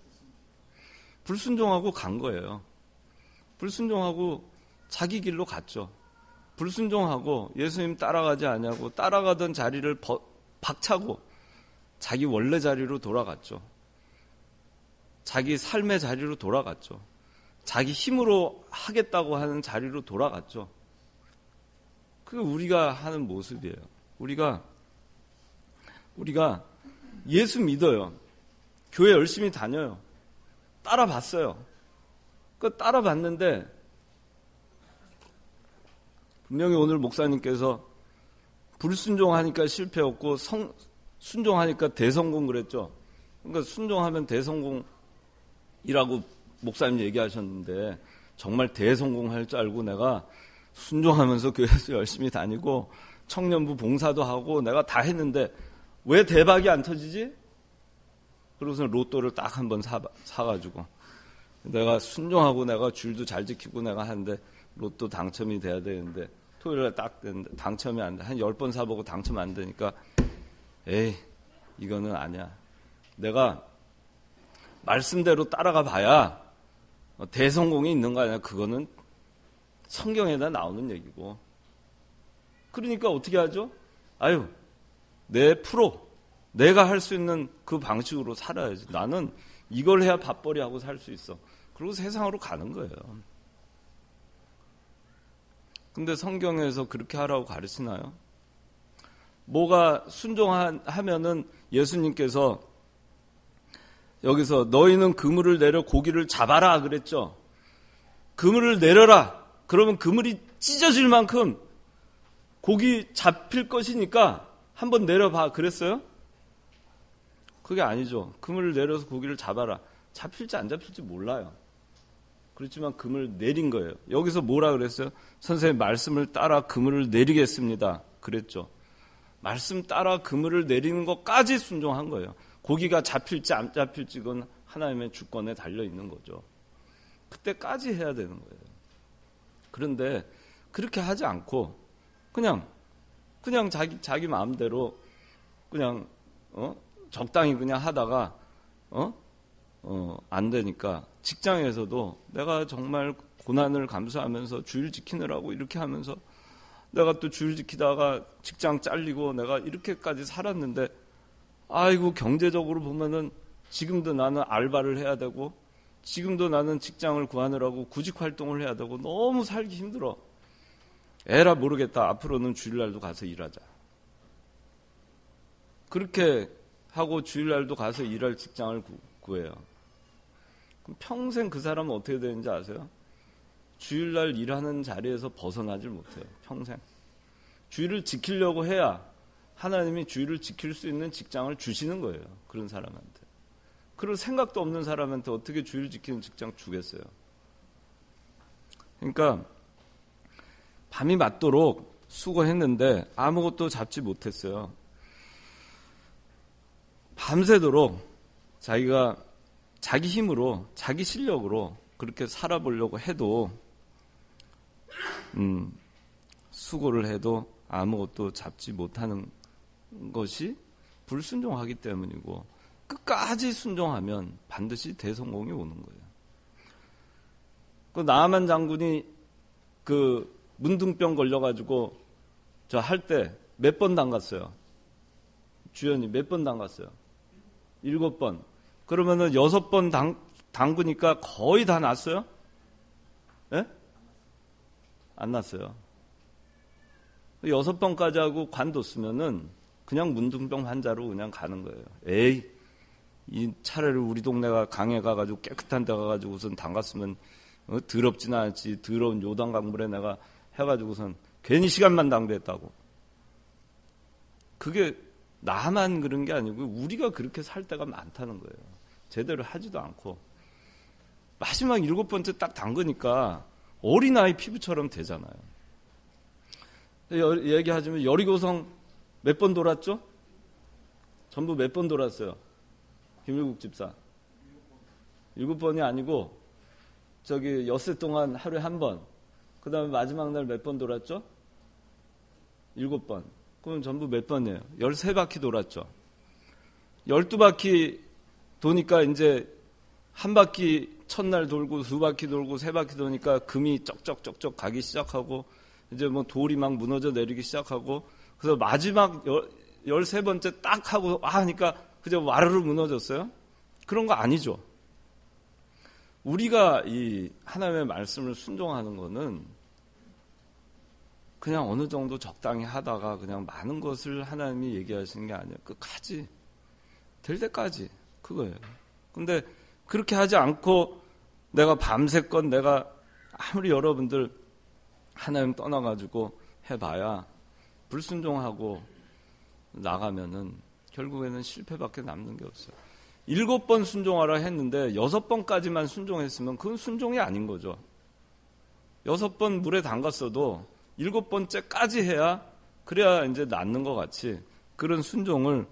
Speaker 1: 불순종하고 간 거예요. 불순종하고 자기 길로 갔죠. 불순종하고 예수님 따라가지 않냐고 따라가던 자리를 박차고 자기 원래 자리로 돌아갔죠. 자기 삶의 자리로 돌아갔죠. 자기 힘으로 하겠다고 하는 자리로 돌아갔죠. 그게 우리가 하는 모습이에요. 우리가 예수 믿어요. 교회 열심히 다녀요. 따라봤어요. 따라봤는데 분명히 오늘 목사님께서 불순종하니까 실패였고 순종하니까 대성공 그랬죠. 그러니까 순종하면 대성공이라고 목사님 얘기하셨는데 정말 대성공할 줄 알고 내가 순종하면서 교회에서 열심히 다니고 청년부 봉사도 하고 내가 다 했는데 왜 대박이 안 터지지? 그러고서 로또를 딱 한 번 사가지고 내가 순종하고 내가 줄도 잘 지키고 내가 하는데 로또 당첨이 돼야 되는데 토요일에 딱 됐는데 당첨이 안 돼. 한 10번 사보고 당첨 안 되니까 에이 이거는 아니야. 내가 말씀대로 따라가 봐야 대성공이 있는 거 아니야. 그거는 성경에다 나오는 얘기고. 그러니까 어떻게 하죠? 아유 내 프로 내가 할 수 있는 그 방식으로 살아야지. 나는 이걸 해야 밥벌이 하고 살 수 있어. 그리고 세상으로 가는 거예요. 근데 성경에서 그렇게 하라고 가르치나요? 뭐가 순종하면은 예수님께서 여기서 너희는 그물을 내려 고기를 잡아라 그랬죠. 그물을 내려라. 그러면 그물이 찢어질 만큼 고기 잡힐 것이니까 한번 내려봐 그랬어요? 그게 아니죠. 그물을 내려서 고기를 잡아라. 잡힐지 안 잡힐지 몰라요. 그렇지만 그물을 내린 거예요. 여기서 뭐라 그랬어요? 선생님 말씀을 따라 그물을 내리겠습니다. 그랬죠. 말씀 따라 그물을 내리는 것까지 순종한 거예요. 고기가 잡힐지 안 잡힐지 그건 하나님의 주권에 달려있는 거죠. 그때까지 해야 되는 거예요. 그런데 그렇게 하지 않고 그냥 자기 마음대로 그냥 적당히 그냥 하다가 안 되니까 직장에서도 내가 정말 고난을 감수하면서 주일 지키느라고 이렇게 하면서 내가 또 주일 지키다가 직장 잘리고 내가 이렇게까지 살았는데 아이고 경제적으로 보면은 지금도 나는 알바를 해야 되고 지금도 나는 직장을 구하느라고 구직 활동을 해야 되고 너무 살기 힘들어. 에라 모르겠다. 앞으로는 주일날도 가서 일하자. 그렇게 하고 주일날도 가서 일할 직장을 구해요. 그럼 평생 그 사람은 어떻게 되는지 아세요? 주일날 일하는 자리에서 벗어나질 못해요. 평생. 주일을 지키려고 해야 하나님이 주일을 지킬 수 있는 직장을 주시는 거예요. 그런 사람한테. 그럴 생각도 없는 사람한테 어떻게 주일 지키는 직장 주겠어요. 그러니까 밤이 맞도록 수고했는데 아무것도 잡지 못했어요. 밤새도록 자기가 자기 힘으로 자기 실력으로 그렇게 살아보려고 해도 수고를 해도 아무것도 잡지 못하는 것이 불순종하기 때문이고 끝까지 순종하면 반드시 대성공이 오는 거예요. 그 나아만 장군이 그 문둥병 걸려가지고 저 할 때 몇 번 담갔어요? 주연이 몇 번 담갔어요? 7번. 그러면은 6번 담그니까 거의 다 났어요? 예? 안 났어요. 6번까지 하고 관뒀으면은 그냥 문둥병 환자로 그냥 가는 거예요. 에이, 이 차라리 우리 동네가 강에 가가지고 깨끗한 데 가가지고 우선 담갔으면 더럽진 않지. 더러운 요단 강물에 내가 해가지고선 괜히 시간만 낭비했다고. 그게 나만 그런 게 아니고 우리가 그렇게 살 때가 많다는 거예요. 제대로 하지도 않고. 마지막 7번째 딱 담그니까 어린아이 피부처럼 되잖아요. 얘기하자면 여리고성 몇 번 돌았죠? 전부 몇 번 돌았어요? 김일국 집사. 7번이 아니고 저기 엿새 동안 하루에 한 번. 그 다음에 마지막 날 몇 번 돌았죠? 7번. 그럼 전부 몇 번이에요? 13바퀴 돌았죠. 12바퀴 도니까 이제 한 바퀴 첫날 돌고 2바퀴 돌고 3바퀴 도니까 금이 쩍쩍쩍쩍 가기 시작하고 이제 뭐 돌이 막 무너져 내리기 시작하고 그래서 마지막 13번째 딱 하고 하니까 그저 와르르 무너졌어요? 그런 거 아니죠. 우리가 이 하나님의 말씀을 순종하는 거는 그냥 어느 정도 적당히 하다가 그냥 많은 것을 하나님이 얘기하시는 게 아니에요. 끝까지 될 때까지 그거예요. 근데 그렇게 하지 않고 내가 밤새껏 내가 아무리 여러분들 하나님 떠나가지고 해봐야 불순종하고 나가면은 결국에는 실패밖에 남는 게 없어요. 7번 순종하라 했는데 6번까지만 순종했으면 그건 순종이 아닌 거죠. 6번 물에 담갔어도 7번째까지 해야 그래야 이제 낫는 것 같이 그런 순종을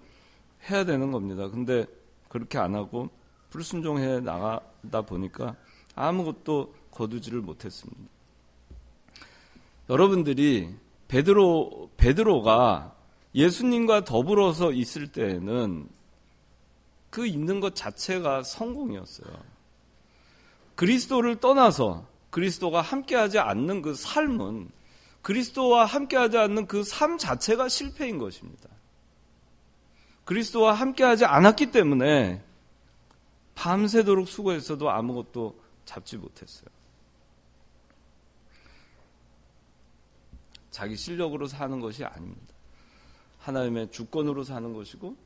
Speaker 1: 해야 되는 겁니다. 근데 그렇게 안 하고 불순종해 나가다 보니까 아무것도 거두지를 못했습니다. 여러분들이 베드로가 예수님과 더불어서 있을 때에는 그 있는 것 자체가 성공이었어요. 그리스도를 떠나서 그리스도가 함께하지 않는 그 삶은 그리스도와 함께하지 않는 그 삶 자체가 실패인 것입니다. 그리스도와 함께하지 않았기 때문에 밤새도록 수고했어도 아무것도 잡지 못했어요. 자기 실력으로 사는 것이 아닙니다. 하나님의 주권으로 사는 것이고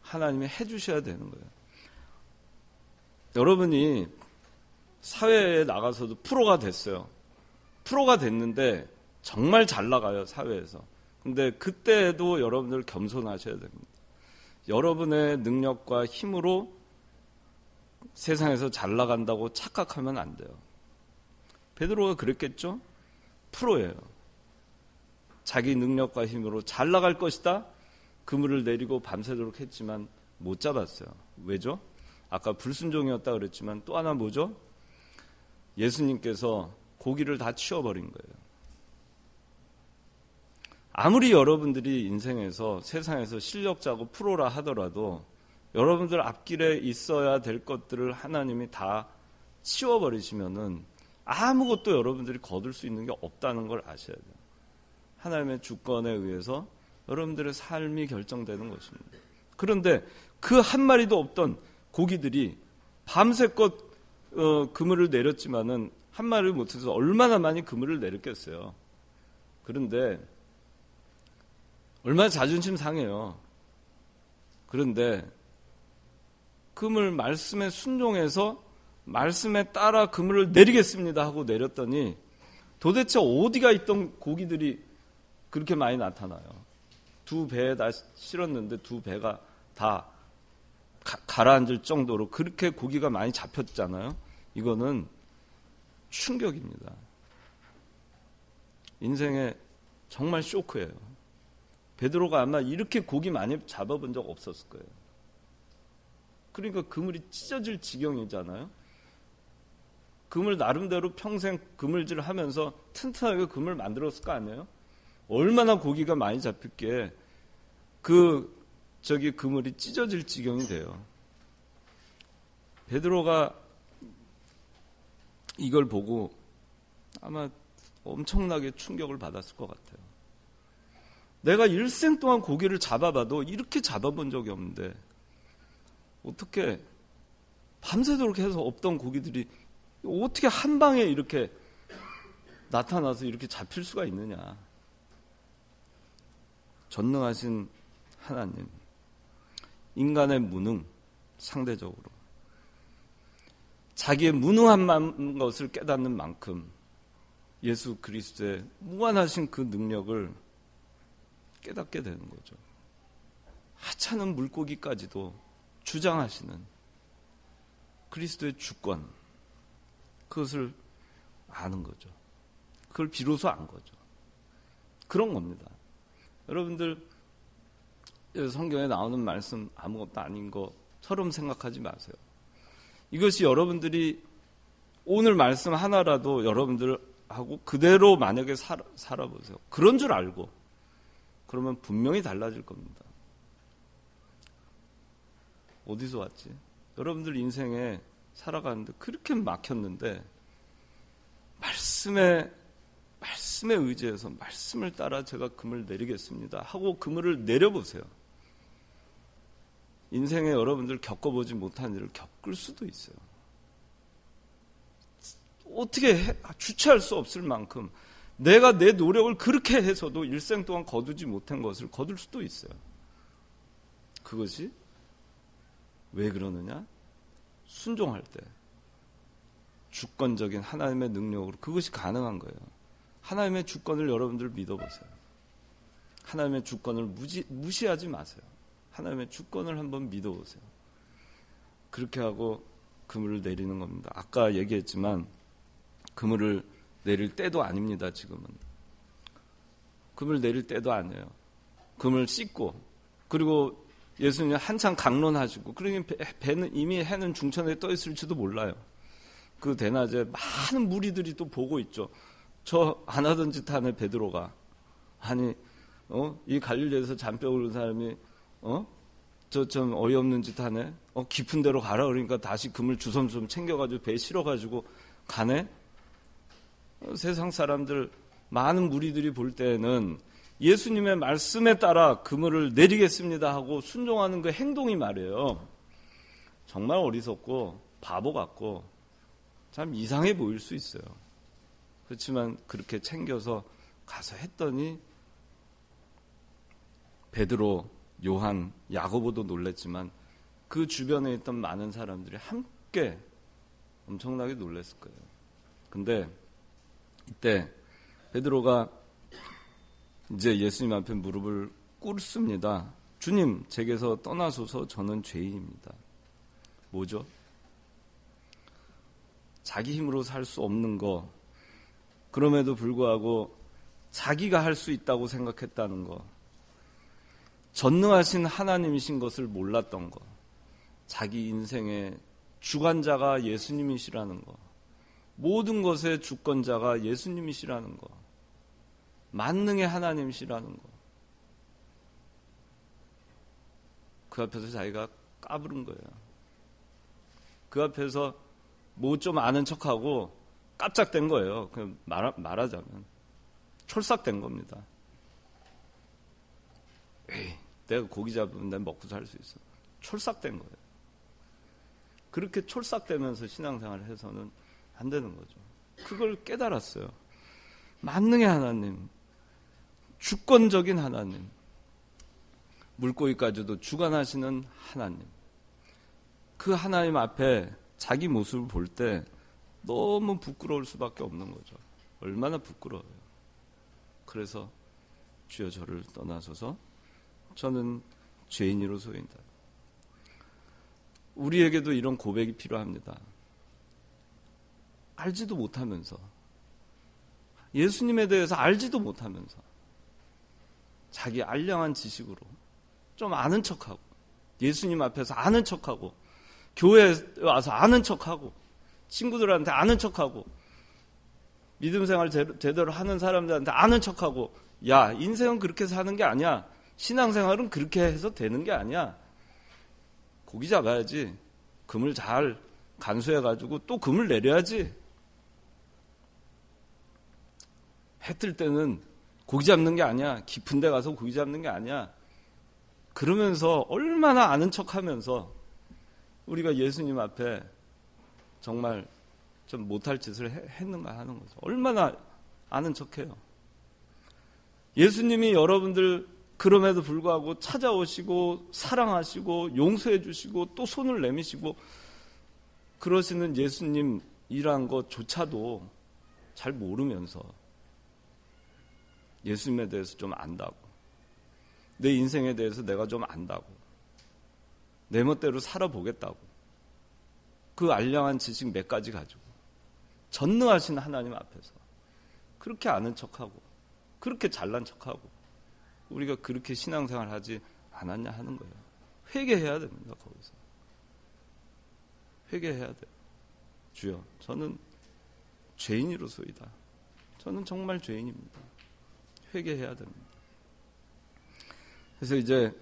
Speaker 1: 하나님이 해주셔야 되는 거예요. 여러분이 사회에 나가서도 프로가 됐어요. 프로가 됐는데 정말 잘 나가요, 사회에서. 근데 그때도 여러분들 겸손하셔야 됩니다. 여러분의 능력과 힘으로 세상에서 잘 나간다고 착각하면 안 돼요. 베드로가 그랬겠죠? 프로예요. 자기 능력과 힘으로 잘 나갈 것이다. 그물을 내리고 밤새도록 했지만 못 잡았어요. 왜죠? 아까 불순종이었다 그랬지만 또 하나 뭐죠? 예수님께서 고기를 다 치워버린 거예요. 아무리 여러분들이 인생에서 세상에서 실력자고 프로라 하더라도 여러분들 앞길에 있어야 될 것들을 하나님이 다 치워버리시면은 아무것도 여러분들이 거둘 수 있는 게 없다는 걸 아셔야 돼요. 하나님의 주권에 의해서 여러분들의 삶이 결정되는 것입니다. 그런데 그 한 마리도 없던 고기들이 밤새껏 그물을 내렸지만은 한 마리를 못해서 얼마나 많이 그물을 내렸겠어요. 그런데 얼마나 자존심 상해요. 그런데 그물 말씀에 순종해서 말씀에 따라 그물을 내리겠습니다 하고 내렸더니 도대체 어디가 있던 고기들이 그렇게 많이 나타나요? 두 배에다 실었는데 두 배가 다 가라앉을 정도로 그렇게 고기가 많이 잡혔잖아요. 이거는 충격입니다. 인생에 정말 쇼크예요. 베드로가 아마 이렇게 고기 많이 잡아본 적 없었을 거예요. 그러니까 그물이 찢어질 지경이잖아요. 그물 나름대로 평생 그물질을 하면서 튼튼하게 그물 만들었을 거 아니에요? 얼마나 고기가 많이 잡혔기에 그물이 찢어질 지경이 돼요. 베드로가 이걸 보고 아마 엄청나게 충격을 받았을 것 같아요. 내가 일생 동안 고기를 잡아봐도 이렇게 잡아본 적이 없는데 어떻게 밤새도록 해서 없던 고기들이 어떻게 한 방에 이렇게 나타나서 이렇게 잡힐 수가 있느냐. 전능하신 하나님, 인간의 무능, 상대적으로 자기의 무능한 것을 깨닫는 만큼 예수 그리스도의 무한하신 그 능력을 깨닫게 되는 거죠. 하찮은 물고기까지도 주장하시는 그리스도의 주권, 그것을 아는 거죠. 그걸 비로소 안 거죠. 그런 겁니다. 여러분들 성경에 나오는 말씀 아무것도 아닌 것처럼 생각하지 마세요. 이것이 여러분들이 오늘 말씀 하나라도 여러분들하고 그대로 만약에 살아보세요. 그런 줄 알고 그러면 분명히 달라질 겁니다. 어디서 왔지? 여러분들 인생에 살아가는데 그렇게 막혔는데 말씀에 의지해서 말씀을 따라 제가 그물 내리겠습니다 하고 그물을 내려보세요. 인생에 여러분들 겪어보지 못한 일을 겪을 수도 있어요. 어떻게 주체할 수 없을 만큼 내가 내 노력을 그렇게 해서도 일생 동안 거두지 못한 것을 거둘 수도 있어요. 그것이 왜 그러느냐? 순종할 때 주권적인 하나님의 능력으로 그것이 가능한 거예요. 하나님의 주권을 여러분들 믿어보세요. 하나님의 주권을 무시하지 마세요. 하나님의 주권을 한번 믿어보세요. 그렇게 하고 그물을 내리는 겁니다. 아까 얘기했지만 그물을 내릴 때도 아닙니다. 지금은 그물 내릴 때도 아니에요. 그물 씻고 그리고 예수님 한참 강론하시고 그러니 배는 이미 해는 중천에 떠 있을지도 몰라요. 그 대낮에 많은 무리들이 또 보고 있죠. 저 안 하던 짓 하네 베드로가. 아니 이 갈릴리에서 잔뼈 굵은 사람이 저 좀 어이없는 짓 하네. 깊은 데로 가라 그러니까 다시 그물 주섬주섬 챙겨가지고 배에 실어가지고 가네. 세상 사람들 많은 무리들이 볼 때는 예수님의 말씀에 따라 그물을 내리겠습니다 하고 순종하는 그 행동이 말이에요. 정말 어리석고 바보 같고 참 이상해 보일 수 있어요. 그렇지만 그렇게 챙겨서 가서 했더니 베드로, 요한, 야고보도 놀랬지만 그 주변에 있던 많은 사람들이 함께 엄청나게 놀랐을 거예요. 근데 이때 베드로가 이제 예수님 앞에 무릎을 꿇습니다. 주님, 제게서 떠나소서 저는 죄인입니다. 뭐죠? 자기 힘으로 살 수 없는 거, 그럼에도 불구하고 자기가 할 수 있다고 생각했다는 거, 전능하신 하나님이신 것을 몰랐던 거, 자기 인생의 주관자가 예수님이시라는 거, 모든 것의 주권자가 예수님이시라는 거, 만능의 하나님이시라는 거, 그 앞에서 자기가 까부른 거예요. 그 앞에서 뭐 좀 아는 척하고 깜짝된 거예요. 그냥 말하자면 촐싹된 겁니다. 에이, 내가 고기 잡으면 난 먹고 살 수 있어. 촐싹된 거예요. 그렇게 촐싹되면서 신앙생활을 해서는 안 되는 거죠. 그걸 깨달았어요. 만능의 하나님, 주권적인 하나님, 물고기까지도 주관하시는 하나님, 그 하나님 앞에 자기 모습을 볼 때 너무 부끄러울 수밖에 없는 거죠. 얼마나 부끄러워요. 그래서 주여 저를 떠나소서 저는 죄인이로소이다. 우리에게도 이런 고백이 필요합니다. 알지도 못하면서, 예수님에 대해서 알지도 못하면서 자기 알량한 지식으로 좀 아는 척하고, 예수님 앞에서 아는 척하고, 교회에 와서 아는 척하고, 친구들한테 아는 척하고, 믿음 생활 제대로 하는 사람들한테 아는 척하고, 야, 인생은 그렇게 사는 게 아니야. 신앙생활은 그렇게 해서 되는 게 아니야. 고기 잡아야지. 금을 잘 간수해가지고 또 금을 내려야지. 해 뜰 때는 고기 잡는 게 아니야. 깊은 데 가서 고기 잡는 게 아니야. 그러면서 얼마나 아는 척하면서 우리가 예수님 앞에 정말 좀 못할 짓을 했는가 하는 거죠. 얼마나 아는 척해요. 예수님이 여러분들 그럼에도 불구하고 찾아오시고 사랑하시고 용서해 주시고 또 손을 내미시고 그러시는 예수님이란 것조차도 잘 모르면서 예수님에 대해서 좀 안다고, 내 인생에 대해서 내가 좀 안다고, 내 멋대로 살아보겠다고, 그 알량한 지식 몇 가지 가지고 전능하신 하나님 앞에서 그렇게 아는 척하고 그렇게 잘난 척하고 우리가 그렇게 신앙생활 하지 않았냐 하는 거예요. 회개해야 됩니다. 거기서 회개해야 돼요. 주여, 저는 죄인이로소이다. 저는 정말 죄인입니다. 회개해야 됩니다. 그래서 이제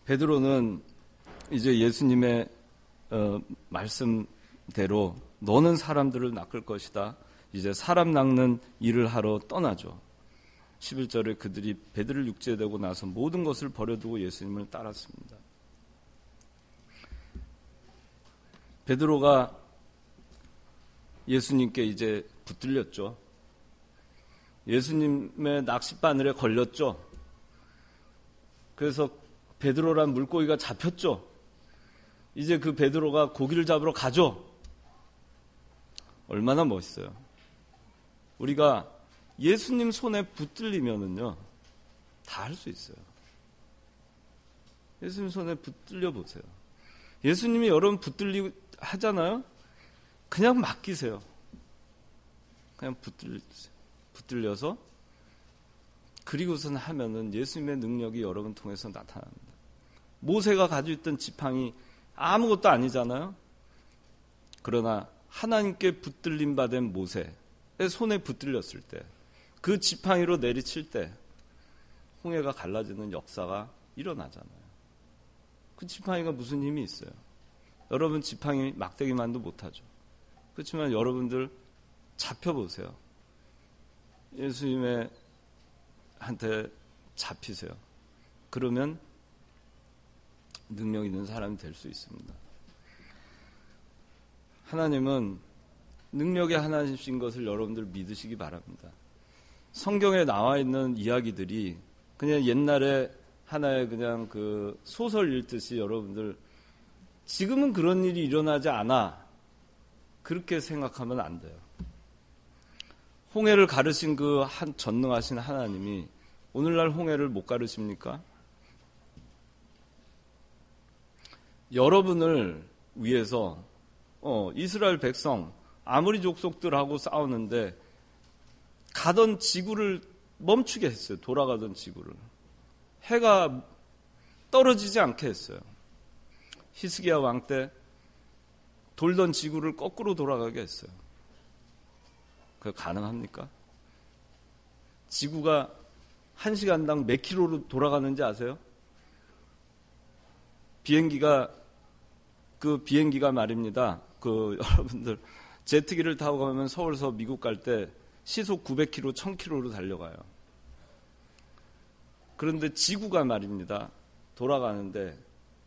Speaker 1: 베드로는 이제 예수님의 말씀대로 너는 사람들을 낚을 것이다. 이제 사람 낚는 일을 하러 떠나죠. 11절에 그들이 배들을 육지에 대고 나서 모든 것을 버려두고 예수님을 따랐습니다. 베드로가 예수님께 이제 붙들렸죠. 예수님의 낚싯바늘에 걸렸죠. 그래서 베드로란 물고기가 잡혔죠. 이제 그 베드로가 고기를 잡으러 가죠. 얼마나 멋있어요. 우리가 예수님 손에 붙들리면은요, 다 할 수 있어요. 예수님 손에 붙들려 보세요. 예수님이 여러분 하잖아요? 그냥 맡기세요. 그냥 붙들려서, 그리고선 하면은 예수님의 능력이 여러분 통해서 나타납니다. 모세가 가지고 있던 지팡이 아무것도 아니잖아요? 그러나 하나님께 붙들림 받은 모세의 손에 붙들렸을 때, 그 지팡이로 내리칠 때 홍해가 갈라지는 역사가 일어나잖아요. 그 지팡이가 무슨 힘이 있어요? 여러분 지팡이 막대기만도 못하죠. 그렇지만 여러분들 잡혀보세요. 예수님의 한테 잡히세요. 그러면 능력 있는 사람이 될 수 있습니다. 하나님은 능력의 하나님이신 것을 여러분들 믿으시기 바랍니다. 성경에 나와 있는 이야기들이 그냥 옛날에 하나의 그냥 그 소설 읽듯이 여러분들 지금은 그런 일이 일어나지 않아, 그렇게 생각하면 안 돼요. 홍해를 가르신 그 전능하신 하나님이 오늘날 홍해를 못 가르십니까? 여러분을 위해서 이스라엘 백성 아무리 족속들하고 싸우는데 가던 지구를 멈추게 했어요. 돌아가던 지구를. 해가 떨어지지 않게 했어요. 히스기야 왕 때 돌던 지구를 거꾸로 돌아가게 했어요. 그게 가능합니까? 지구가 1시간당 몇 킬로로 돌아가는지 아세요? 비행기가 말입니다. 여러분들 제트기를 타고 가면 서울에서 미국 갈 때 시속 900km, 1000km로 달려가요. 그런데 지구가 말입니다. 돌아가는데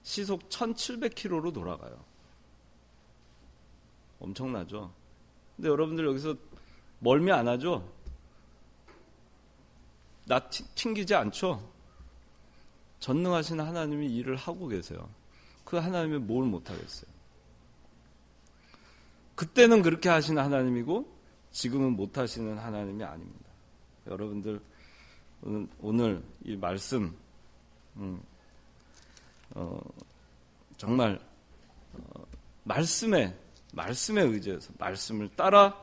Speaker 1: 시속 1700km로 돌아가요. 엄청나죠? 근데 여러분들 여기서 멀미 안 하죠? 나 튕기지 않죠? 전능하신 하나님이 일을 하고 계세요. 그 하나님이 뭘 못하겠어요? 그때는 그렇게 하시는 하나님이고 지금은 못하시는 하나님이 아닙니다. 여러분들 오늘 이 말씀 정말 말씀에 의지해서 말씀을 따라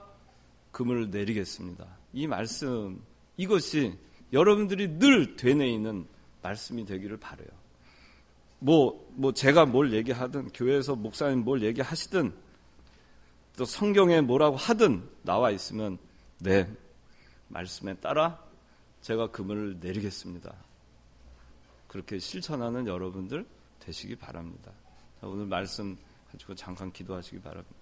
Speaker 1: 금을 내리겠습니다. 이 말씀, 이것이 여러분들이 늘 되뇌이는 말씀이 되기를 바라요. 제가 뭘 얘기하든, 교회에서 목사님 뭘 얘기하시든, 또 성경에 뭐라고 하든 나와 있으면, 네, 말씀에 따라 제가 금을 내리겠습니다. 그렇게 실천하는 여러분들 되시기 바랍니다. 오늘 말씀 가지고 잠깐 기도하시기 바랍니다.